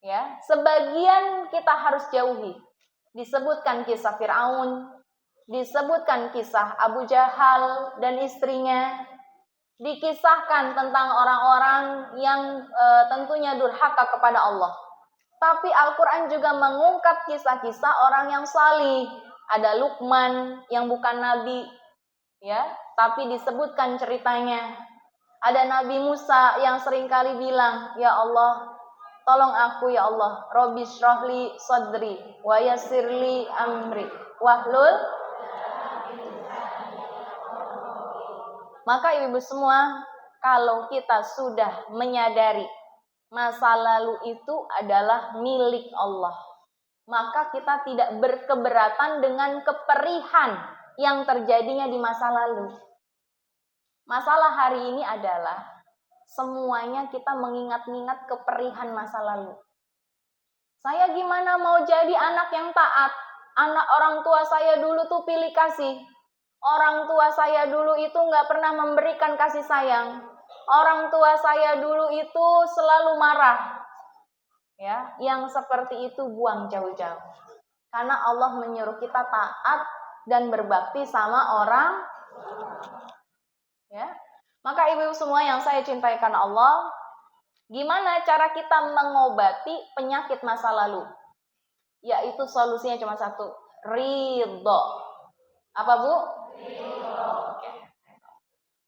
Ya, sebagian kita harus jauhi. Disebutkan kisah Fir'aun, disebutkan kisah Abu Jahal dan istrinya, dikisahkan tentang orang-orang yang tentunya durhaka kepada Allah. Tapi Al-Quran juga mengungkap kisah-kisah orang yang salih. Ada Luqman yang bukan nabi, ya, tapi disebutkan ceritanya. Ada Nabi Musa yang seringkali bilang, ya Allah, tolong aku ya Allah, Rabbi syrahli sadri wa yassirli amri wahlul. Maka ibu-ibu semua, kalau kita sudah menyadari masa lalu itu adalah milik Allah, maka kita tidak berkeberatan dengan keperihan yang terjadinya di masa lalu. Masalah hari ini adalah semuanya kita mengingat-ingat keperihan masa lalu. Saya gimana mau jadi anak yang taat? Anak orang tua saya dulu tuh pilih kasih. Orang tua saya dulu itu nggak pernah memberikan kasih sayang. Orang tua saya dulu itu selalu marah. Ya, yang seperti itu buang jauh-jauh. Karena Allah menyuruh kita taat dan berbakti sama orang. Ya. Maka ibu-ibu semua yang saya cintai karena Allah, gimana cara kita mengobati penyakit masa lalu? Yaitu solusinya cuma satu, ridho. Apa, Bu? Ridho.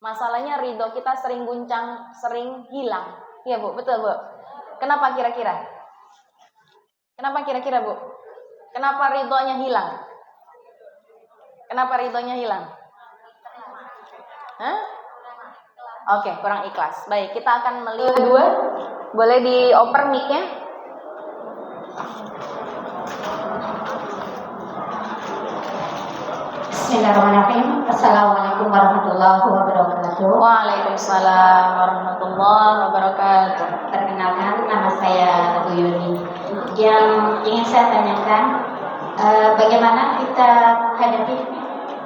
Masalahnya ridho kita sering guncang, sering hilang. Iya, Bu, betul, Bu. Kenapa kira-kira? Kenapa kira-kira, Bu? Kenapa ridhonya hilang? Kenapa ridhonya hilang? Hah? Oke, kurang ikhlas. Baik, kita akan melihat kedua. Boleh dioper mic-nya? Bismillahirrahmanirrahim. Assalamualaikum warahmatullahi wabarakatuh. Waalaikumsalam warahmatullahi wabarakatuh. Perkenalkan, nama saya Bu Yuni. Yang ingin saya tanyakan, bagaimana kita hadapi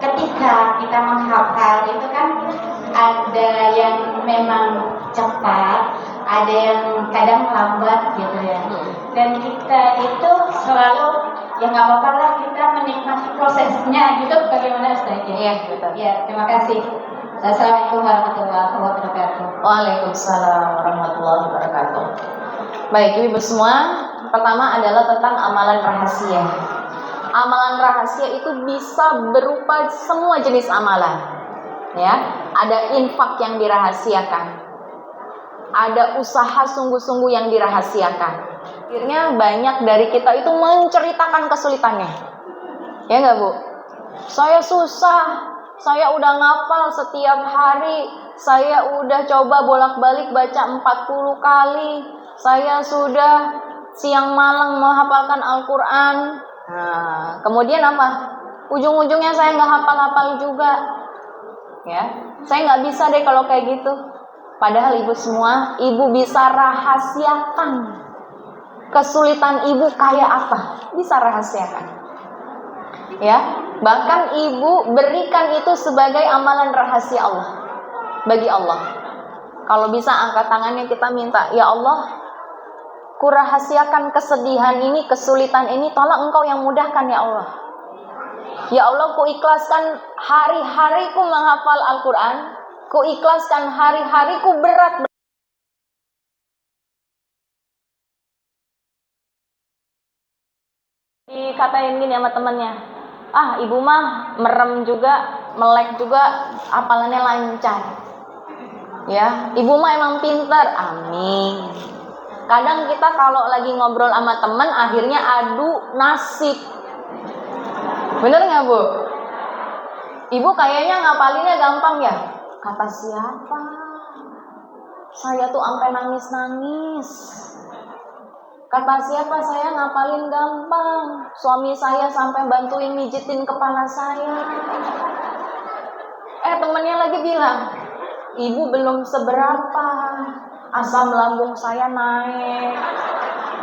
ketika kita menghafal itu kan ada yang memang cepat, ada yang kadang lambat gitu ya. Dan kita itu selalu ya nggak apa-apa lah, kita menikmati prosesnya gitu. Bagaimana Ustaz? Iya, betul. Ya, terima kasih. Assalamualaikum warahmatullahi wabarakatuh. Waalaikumsalam warahmatullahi wabarakatuh. Baik, ibu semua, pertama adalah tentang amalan rahasia. Amalan rahasia itu bisa berupa semua jenis amalan. Ya, ada infak yang dirahasiakan. Ada usaha sungguh-sungguh yang dirahasiakan. Akhirnya banyak dari kita itu menceritakan kesulitannya. Ya enggak, Bu? Saya susah, saya udah ngapal setiap hari, saya udah coba bolak-balik baca 40 kali, saya sudah siang malam menghafalkan Al-Quran. Nah, kemudian apa? Ujung-ujungnya saya nggak hafal-hafal juga. Ya, saya nggak bisa deh kalau kayak gitu. Padahal ibu semua, ibu bisa rahasiakan kesulitan ibu kayak apa, bisa rahasiakan. Ya, bahkan ibu berikan itu sebagai amalan rahasia Allah bagi Allah. Kalau bisa angkat tangannya kita minta, ya Allah, kurahasiakan kesedihan ini, kesulitan ini, tolong Engkau yang mudahkan ya Allah. Ya Allah, ku ikhlaskan hari-hariku menghafal Al-Quran, ku ikhlaskan hari-hariku berat. Dikatain gini sama temennya, ibu mah merem juga, melek juga, hafalannya lancar. Ya, ibu mah emang pintar. Amin. Kadang kita kalau lagi ngobrol sama teman, akhirnya adu nasib. Bener nggak Bu? Ibu kayaknya ngapalinnya gampang ya? Kata siapa? Saya tuh sampai nangis-nangis. Kata siapa saya ngapalin gampang? Suami saya sampai bantuin mijitin kepala saya. Temennya lagi bilang, ibu belum seberapa, asam lambung saya naik,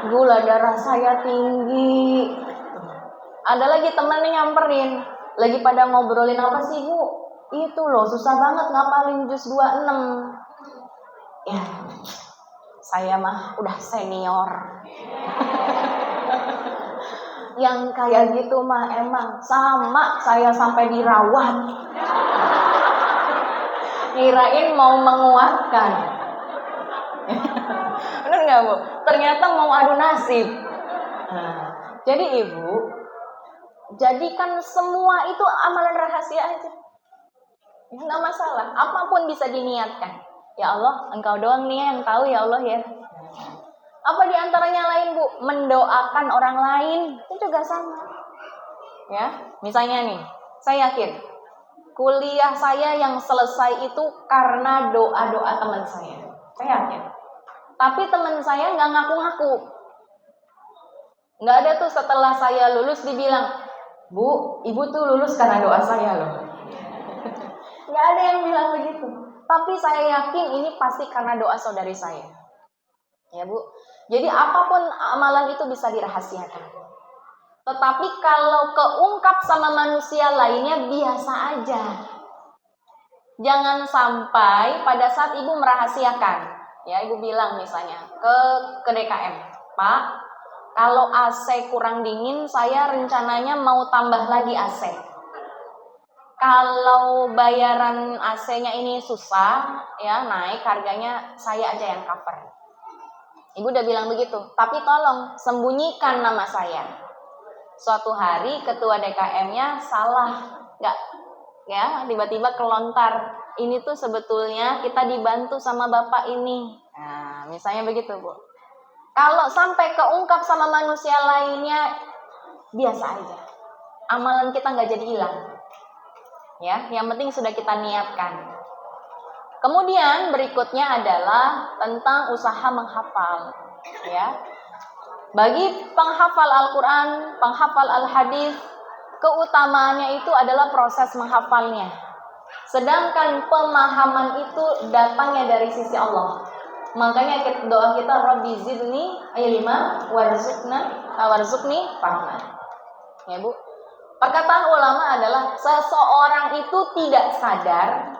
gula darah saya tinggi. Ada lagi temennya nyamperin, lagi pada ngobrolin apa sih Bu? Itu loh, susah banget ngapalin juz 26. Ya, saya mah udah senior. Yang kayak gitu mah emang sama saya sampai dirawat. Kirain mau menguatkan. Bener gak Bu? Ternyata mau adu nasib. Jadi ibu, jadikan semua itu amalan rahasia aja. Nggak masalah, apapun bisa diniatkan. Ya Allah, Engkau doang nih yang tahu ya Allah ya. Apa diantaranya lain Bu? Mendoakan orang lain, itu juga sama. Ya, misalnya nih, saya yakin kuliah saya yang selesai itu karena doa-doa teman saya. Saya yakin. Tapi teman saya nggak ngaku-ngaku. Nggak ada tuh setelah saya lulus dibilang, Bu, ibu tuh lulus karena doa saya loh. Nggak ada yang bilang begitu. Tapi saya yakin ini pasti karena doa saudari saya. Ya Bu. Jadi apapun amalan itu bisa dirahasiakan. Tetapi kalau keungkap sama manusia lainnya biasa aja. Jangan sampai pada saat ibu merahasiakan, ya ibu bilang misalnya ke DKM, Pak, kalau AC kurang dingin, saya rencananya mau tambah lagi AC. Kalau bayaran AC-nya ini susah, ya naik harganya, saya aja yang cover. Ibu udah bilang begitu, tapi tolong sembunyikan nama saya. Suatu hari ketua DKM-nya salah, nggak, ya tiba-tiba kelontar. Ini tuh sebetulnya kita dibantu sama bapak ini. Nah, misalnya begitu Bu. Kalau sampai keungkap sama manusia lainnya, biasa aja. Amalan kita nggak jadi hilang. Ya, yang penting sudah kita niatkan. Kemudian berikutnya adalah tentang usaha menghafal. Ya, bagi penghafal Al-Quran, penghafal Al-Hadis, keutamaannya itu adalah proses menghafalnya. Sedangkan pemahaman itu datangnya dari sisi Allah. Makanya doa kita, Rabbi zidni ilma warzuqni fahman. Ya Bu. Perkataan ulama adalah seseorang itu tidak sadar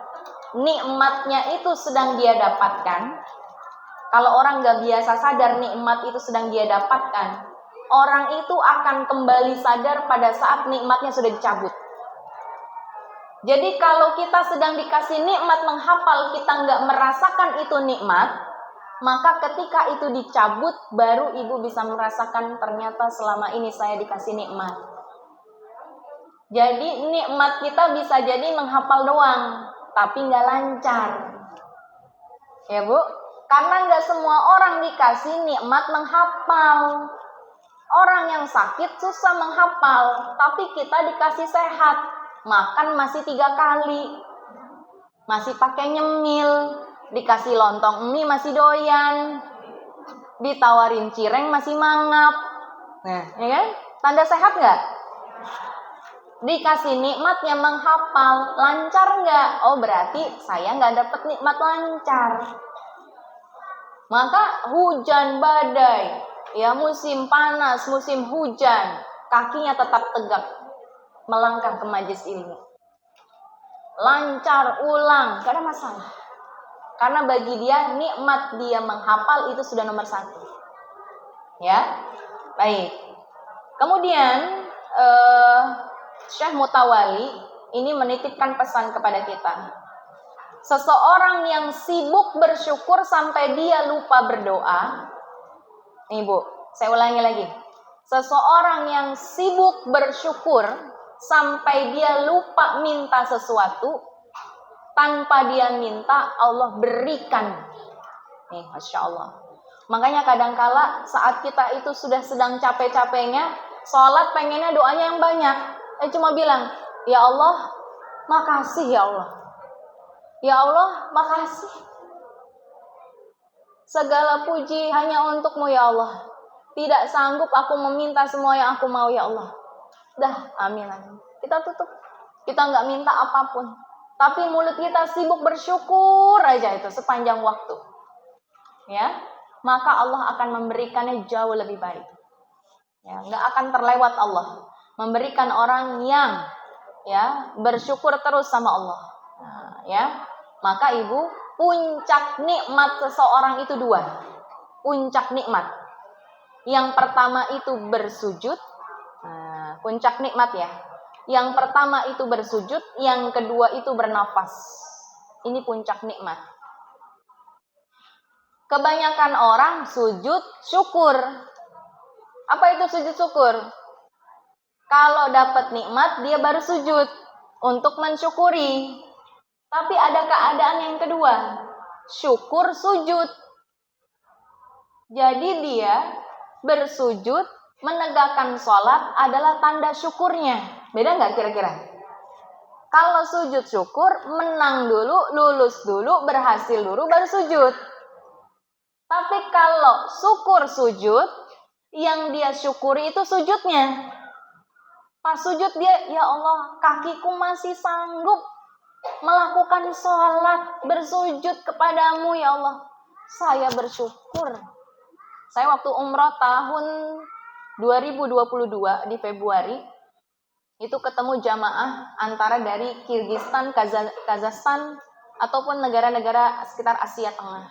nikmatnya itu sedang dia dapatkan. Kalau orang gak biasa sadar nikmat itu sedang dia dapatkan, orang itu akan kembali sadar pada saat nikmatnya sudah dicabut. Jadi kalau kita sedang dikasih nikmat menghafal, kita gak merasakan itu nikmat, maka ketika itu dicabut, baru ibu bisa merasakan ternyata selama ini saya dikasih nikmat. Jadi nikmat kita bisa jadi menghafal doang, tapi gak lancar. Ya Bu? Karena gak semua orang dikasih nikmat menghafal. Orang yang sakit susah menghafal, tapi kita dikasih sehat. makan masih 3 kali, masih pakai nyemil, dikasih lontong mie masih doyan, ditawarin cireng masih mangap. Nah, ya kan? Tanda sehat nggak? Dikasih nikmat yang menghafal, lancar nggak? Oh, berarti saya nggak dapat nikmat lancar. Maka hujan badai, ya musim panas, musim hujan, kakinya tetap tegak melangkah ke majelis ilmu. Lancar ulang, gak ada masalah. Karena bagi dia nikmat dia menghafal itu sudah nomor 1. Ya, baik. Kemudian Syekh Mutawali ini menitipkan pesan kepada kita. Seseorang yang sibuk bersyukur sampai dia lupa berdoa. Nih Bu, saya ulangi lagi. Seseorang yang sibuk bersyukur sampai dia lupa minta sesuatu, tanpa dia minta Allah berikan. Nih, Masya Allah. Makanya kadangkala saat kita itu sudah sedang capek-capeknya, sholat pengennya doanya yang banyak. Cuma bilang, ya Allah, makasih ya Allah. Ya Allah, makasih. Segala puji hanya untuk-Mu ya Allah. Tidak sanggup aku meminta semua yang aku mau ya Allah. Dah, amin. Kita tutup. Kita nggak minta apapun. Tapi mulut kita sibuk bersyukur aja itu sepanjang waktu. Ya, maka Allah akan memberikannya jauh lebih baik. Ya, nggak akan terlewat Allah. Memberikan orang yang ya bersyukur terus sama Allah. Nah, ya, maka Ibu, puncak nikmat seseorang itu 2. Puncak nikmat. Yang pertama itu bersujud. Nah, puncak nikmat ya. Yang pertama itu bersujud, yang kedua itu bernafas. Ini puncak nikmat. Kebanyakan orang sujud syukur. Apa itu sujud syukur? Kalau dapat nikmat dia baru sujud untuk mensyukuri. Tapi ada keadaan yang kedua, syukur sujud. Jadi dia bersujud, menegakkan sholat adalah tanda syukurnya. Beda nggak kira-kira? Kalau sujud syukur, menang dulu, lulus dulu, berhasil dulu, baru sujud. Tapi kalau syukur sujud, yang dia syukuri itu sujudnya. Pas sujud dia, ya Allah, kakiku masih sanggup melakukan sholat, bersujud kepadamu ya Allah. Saya bersyukur. Saya waktu umrah tahun 2022 di Februari, itu ketemu jamaah antara dari Kirgistan, Kazakhstan, ataupun negara-negara sekitar Asia Tengah.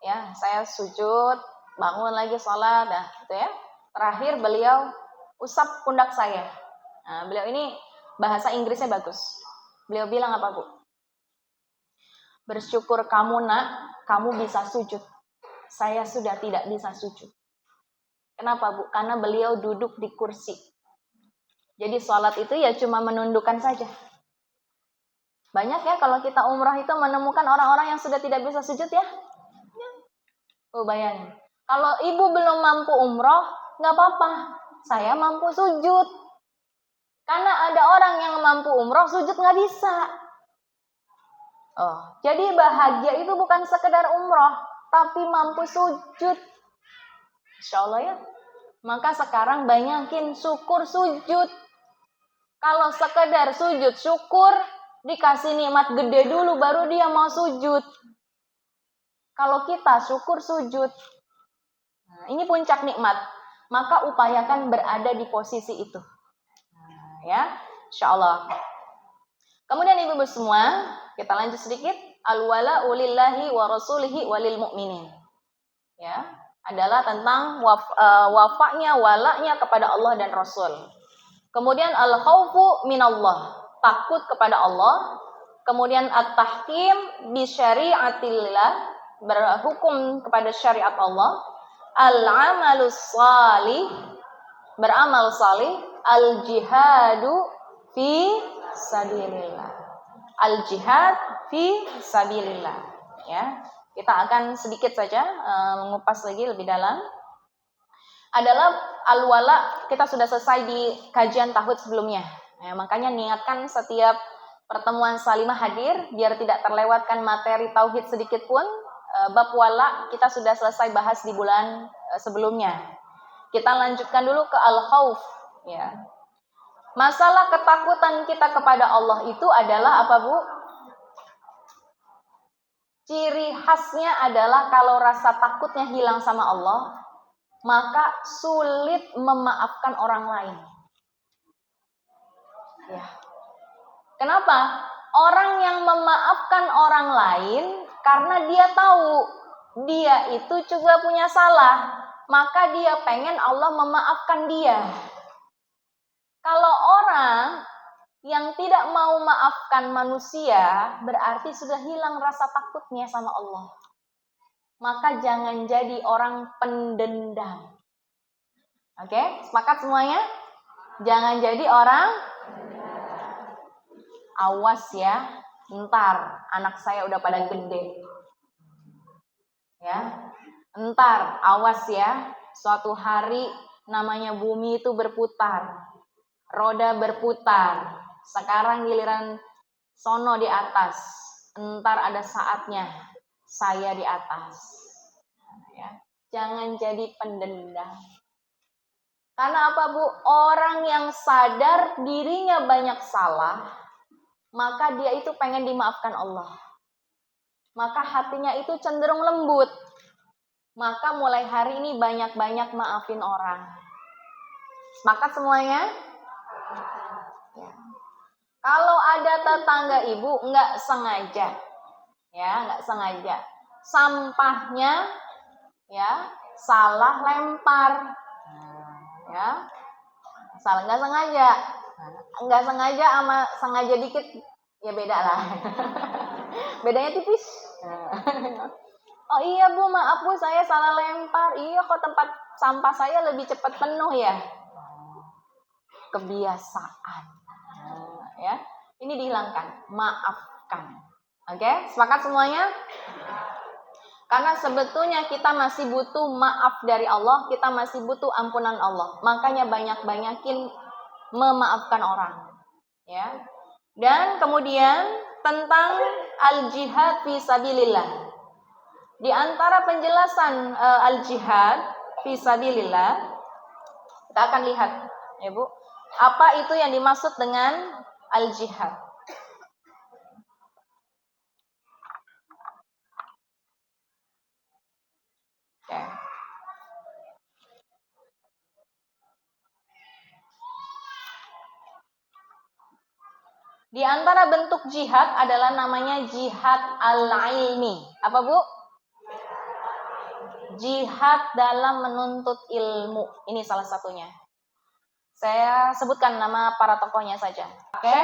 Ya, saya sujud, bangun lagi sholat, dah, gitu ya. Terakhir beliau usap pundak saya. Nah, beliau ini bahasa Inggrisnya bagus. Beliau bilang apa Bu? Bersyukur kamu nak, kamu bisa sujud. Saya sudah tidak bisa sujud. Kenapa Bu? Karena beliau duduk di kursi. Jadi sholat itu ya cuma menundukkan saja. Banyak ya kalau kita umrah itu menemukan orang-orang yang sudah tidak bisa sujud ya. Oh bayangin. Kalau ibu belum mampu umrah, nggak apa-apa. Saya mampu sujud. Karena ada orang yang mampu umrah, sujud nggak bisa. Oh, jadi bahagia itu bukan sekedar umrah, tapi mampu sujud. Insya Allah ya. Maka sekarang banyakin syukur sujud. Kalau sekedar sujud syukur, dikasih nikmat gede dulu baru dia mau sujud. Kalau kita syukur sujud. Nah, ini puncak nikmat. Maka upayakan berada di posisi itu. Nah, ya, insya Allah. Kemudian ibu-ibu semua, kita lanjut sedikit. Al-wala'u lillahi wa rasulihi walil mu'minin. Ya, adalah tentang wafaknya, walaknya kepada Allah dan Rasul. Kemudian al-khawfu minallah, takut kepada Allah. Kemudian at-tahkim bi syari'atillah, berhukum kepada syariat Allah. Al-amalus salih, beramal salih. Al-jihadu fi sabilillah. Al-jihad fi sabilillah. Ya, kita akan sedikit saja mengupas lagi lebih dalam. Adalah al-wala, kita sudah selesai di kajian tahun sebelumnya. Makanya niatkan setiap pertemuan Salimah hadir biar tidak terlewatkan materi tauhid sedikit pun. Bab wala kita sudah selesai bahas di bulan sebelumnya. Kita lanjutkan dulu ke al-khauf, ya. Masalah ketakutan kita kepada Allah itu adalah apa, Bu? Ciri khasnya adalah kalau rasa takutnya hilang sama Allah, maka sulit memaafkan orang lain. Ya. Kenapa? Orang yang memaafkan orang lain karena dia tahu dia itu juga punya salah, maka dia pengen Allah memaafkan dia. Kalau orang yang tidak mau maafkan manusia, berarti sudah hilang rasa takutnya sama Allah. Maka jangan jadi orang pendendam. Oke, sepakat semuanya? Jangan jadi orang awas ya, ntar anak saya udah pada gede. Ya, ntar awas ya, suatu hari namanya bumi itu berputar, roda berputar. Sekarang giliran sono di atas, ntar ada saatnya saya di atas. Ya, jangan jadi pendendam. Karena apa, Bu? Orang yang sadar dirinya banyak salah, maka dia itu pengen dimaafkan Allah. Maka hatinya itu cenderung lembut. Maka mulai hari ini banyak-banyak maafin orang. Sepakat semuanya? Ya. Kalau ada tetangga ibu nggak sengaja, ya nggak sengaja, sampahnya ya salah lempar, ya salah nggak sengaja sama sengaja dikit ya beda lah. Bedanya tipis. Oh iya Bu, maaf Bu, saya salah lempar. Iya kok tempat sampah saya lebih cepat penuh ya. Kebiasaan. Ya, ini dihilangkan. Maafkan. Oke, sepakat semuanya? Karena sebetulnya kita masih butuh maaf dari Allah, kita masih butuh ampunan Allah. Makanya banyak-banyakin memaafkan orang. Ya. Dan kemudian tentang al-jihad fi sabilillah. Di antara penjelasan al-jihad fi sabilillah, kita akan lihat, ya Bu, apa itu yang dimaksud dengan al-jihad. Oke. Di antara bentuk jihad adalah namanya jihad al-ilmi. Apa Bu? Jihad dalam menuntut ilmu. Ini salah satunya. Saya sebutkan nama para tokohnya saja. Oke,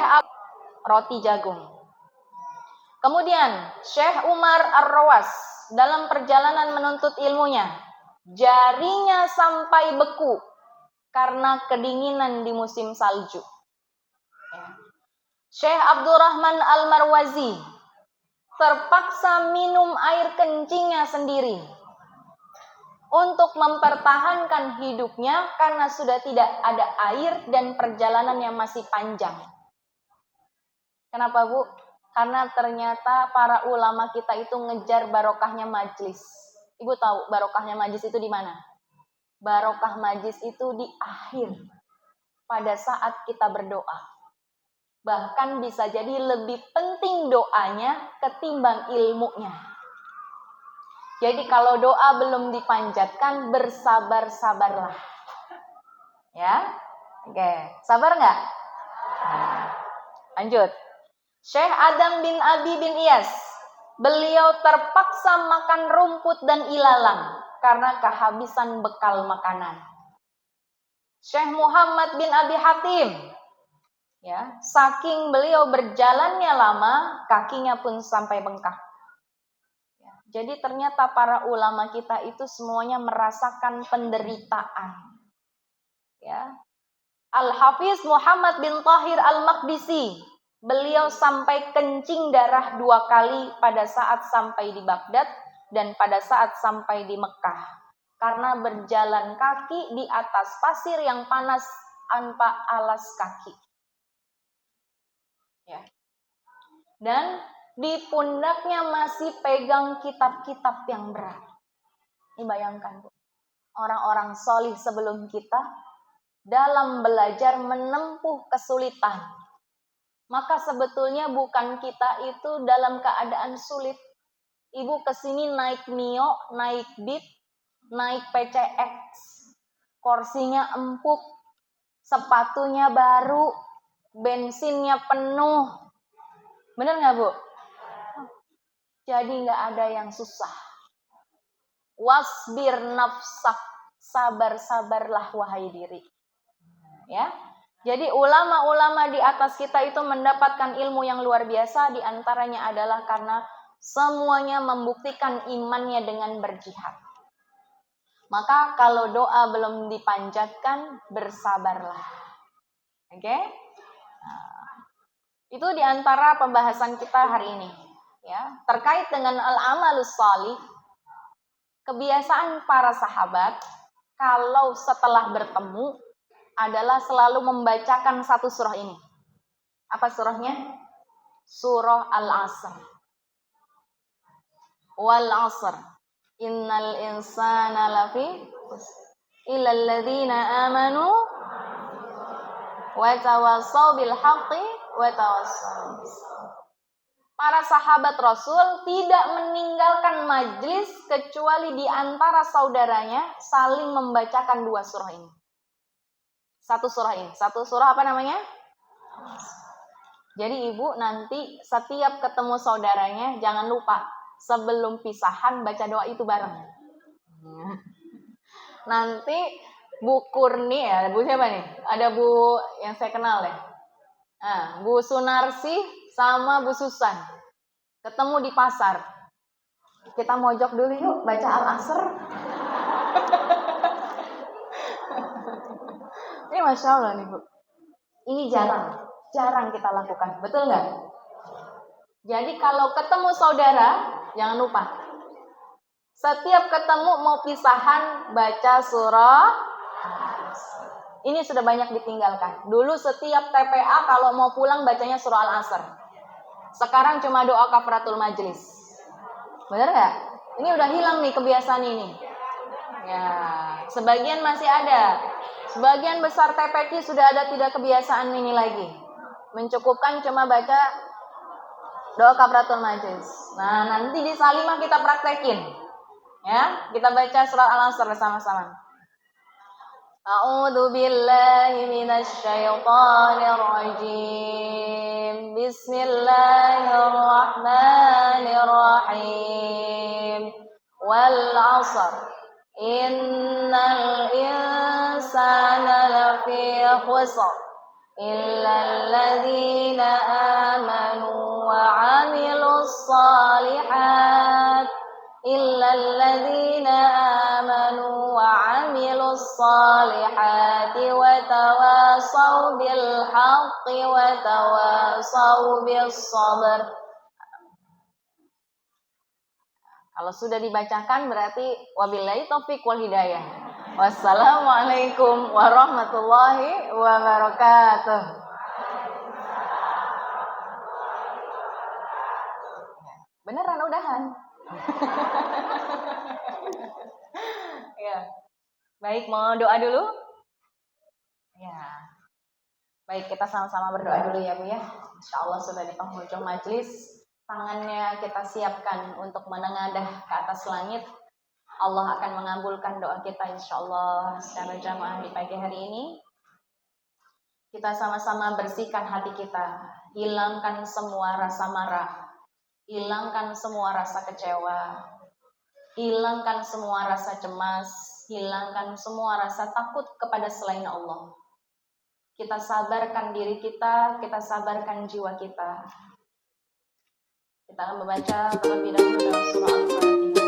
roti jagung. Kemudian Syekh Umar Ar-Rawas dalam perjalanan menuntut ilmunya, jarinya sampai beku karena kedinginan di musim salju. Syekh Abdurrahman Al-Marwazi terpaksa minum air kencingnya sendiri untuk mempertahankan hidupnya karena sudah tidak ada air dan perjalanan yang masih panjang. Kenapa Bu? Karena ternyata para ulama kita itu ngejar barokahnya majlis. Ibu tahu barokahnya majlis itu di mana? Barokah majlis itu di akhir, pada saat kita berdoa. Bahkan bisa jadi lebih penting doanya ketimbang ilmunya. Jadi kalau doa belum dipanjatkan, bersabar-sabarlah. Ya, oke, sabar nggak? Lanjut. Syekh Adam bin Abi bin Iyas, beliau terpaksa makan rumput dan ilalang karena kehabisan bekal makanan. Syekh Muhammad bin Abi Hatim, ya, saking beliau berjalannya lama, kakinya pun sampai bengkak. Jadi ternyata para ulama kita itu semuanya merasakan penderitaan. Ya. Al-Hafiz Muhammad bin Tahir Al-Maqdisi, beliau sampai kencing darah 2 kali pada saat sampai di Baghdad dan pada saat sampai di Mekah. Karena berjalan kaki di atas pasir yang panas tanpa alas kaki. Ya. Dan di pundaknya masih pegang kitab-kitab yang berat. Ini bayangkan, Bu. Orang-orang solih sebelum kita dalam belajar menempuh kesulitan. Maka sebetulnya bukan kita itu dalam keadaan sulit. Ibu kesini naik Mio, naik Beat, naik PCX. Kursinya empuk, sepatunya baru, bensinnya penuh. Bener gak, Bu? Jadi gak ada yang susah. Wasbir nafsak, sabar-sabarlah wahai diri. Ya. Jadi ulama-ulama di atas kita itu mendapatkan ilmu yang luar biasa, di antaranya adalah karena semuanya membuktikan imannya dengan berjihad. Maka kalau doa belum dipanjatkan, bersabarlah. Oke? Nah, itu di antara pembahasan kita hari ini. Ya, terkait dengan al-amalus shalih, kebiasaan para sahabat kalau setelah bertemu adalah selalu membacakan satu surah ini. Apa surahnya? Surah Al-Asr. Wal 'asr. Innal insana lafi illal ladzina amanu wa tawassaw bil haqqi wa tawassaw bis sabr. Para sahabat Rasul tidak meninggalkan majlis kecuali di antara saudaranya saling membacakan dua surah ini. Satu surah ini. Satu surah apa namanya? Jadi ibu nanti setiap ketemu saudaranya jangan lupa sebelum pisahan baca doa itu bareng. Nanti Bu Kurni ya, Bu siapa nih? Ada Bu yang saya kenal ya. Nah, Bu Sunarsi sama Bu Susan ketemu di pasar. Kita mojok dulu yuk baca Al-Asr. Ini Masya Allah nih Bu. Ini jarang kita lakukan, betul nggak? Jadi kalau ketemu saudara, jangan lupa. Setiap ketemu mau pisahan, baca surah. Ini sudah banyak ditinggalkan. Dulu setiap TPA kalau mau pulang bacanya surah Al-Asr. Sekarang cuma doa kafaratul majlis. Bener nggak? Ini udah hilang nih kebiasaan ini. Ya, sebagian masih ada. Sebagian besar TPQ sudah ada tidak kebiasaan ini lagi. Mencukupkan cuma baca doa kafaratul majlis. Nah, nanti di Salimah kita praktekin. Ya, kita baca surat Al-Asr bersama-sama. A'udzu billahi minasy syaithanir rajim. Bismillahirrahmanirrahim. Wal 'asr. Innal insana lafi khusr illa alladzina amanu wa 'amilus shalihat wa tawasaw bil haqqi wa tawasaw bis sabr. Kalau sudah dibacakan berarti wabillahi taufik wal hidayah. Wassalamualaikum warahmatullahi wabarakatuh. Beneran udahan. Ya. Baik, mau doa dulu? Ya. Baik, kita sama-sama berdoa dulu ya Bu ya. Insyaallah sudah di penghujung majelis. Tangannya kita siapkan untuk menengadah ke atas langit. Allah akan mengabulkan doa kita insyaallah secara jamaah di pagi hari ini. Kita sama-sama bersihkan hati kita, hilangkan semua rasa marah, hilangkan semua rasa kecewa, hilangkan semua rasa cemas, hilangkan semua rasa takut kepada selain Allah. Kita sabarkan diri kita sabarkan jiwa kita. Kita akan membaca terlebih dahulu dalam surah Al-Fatihah.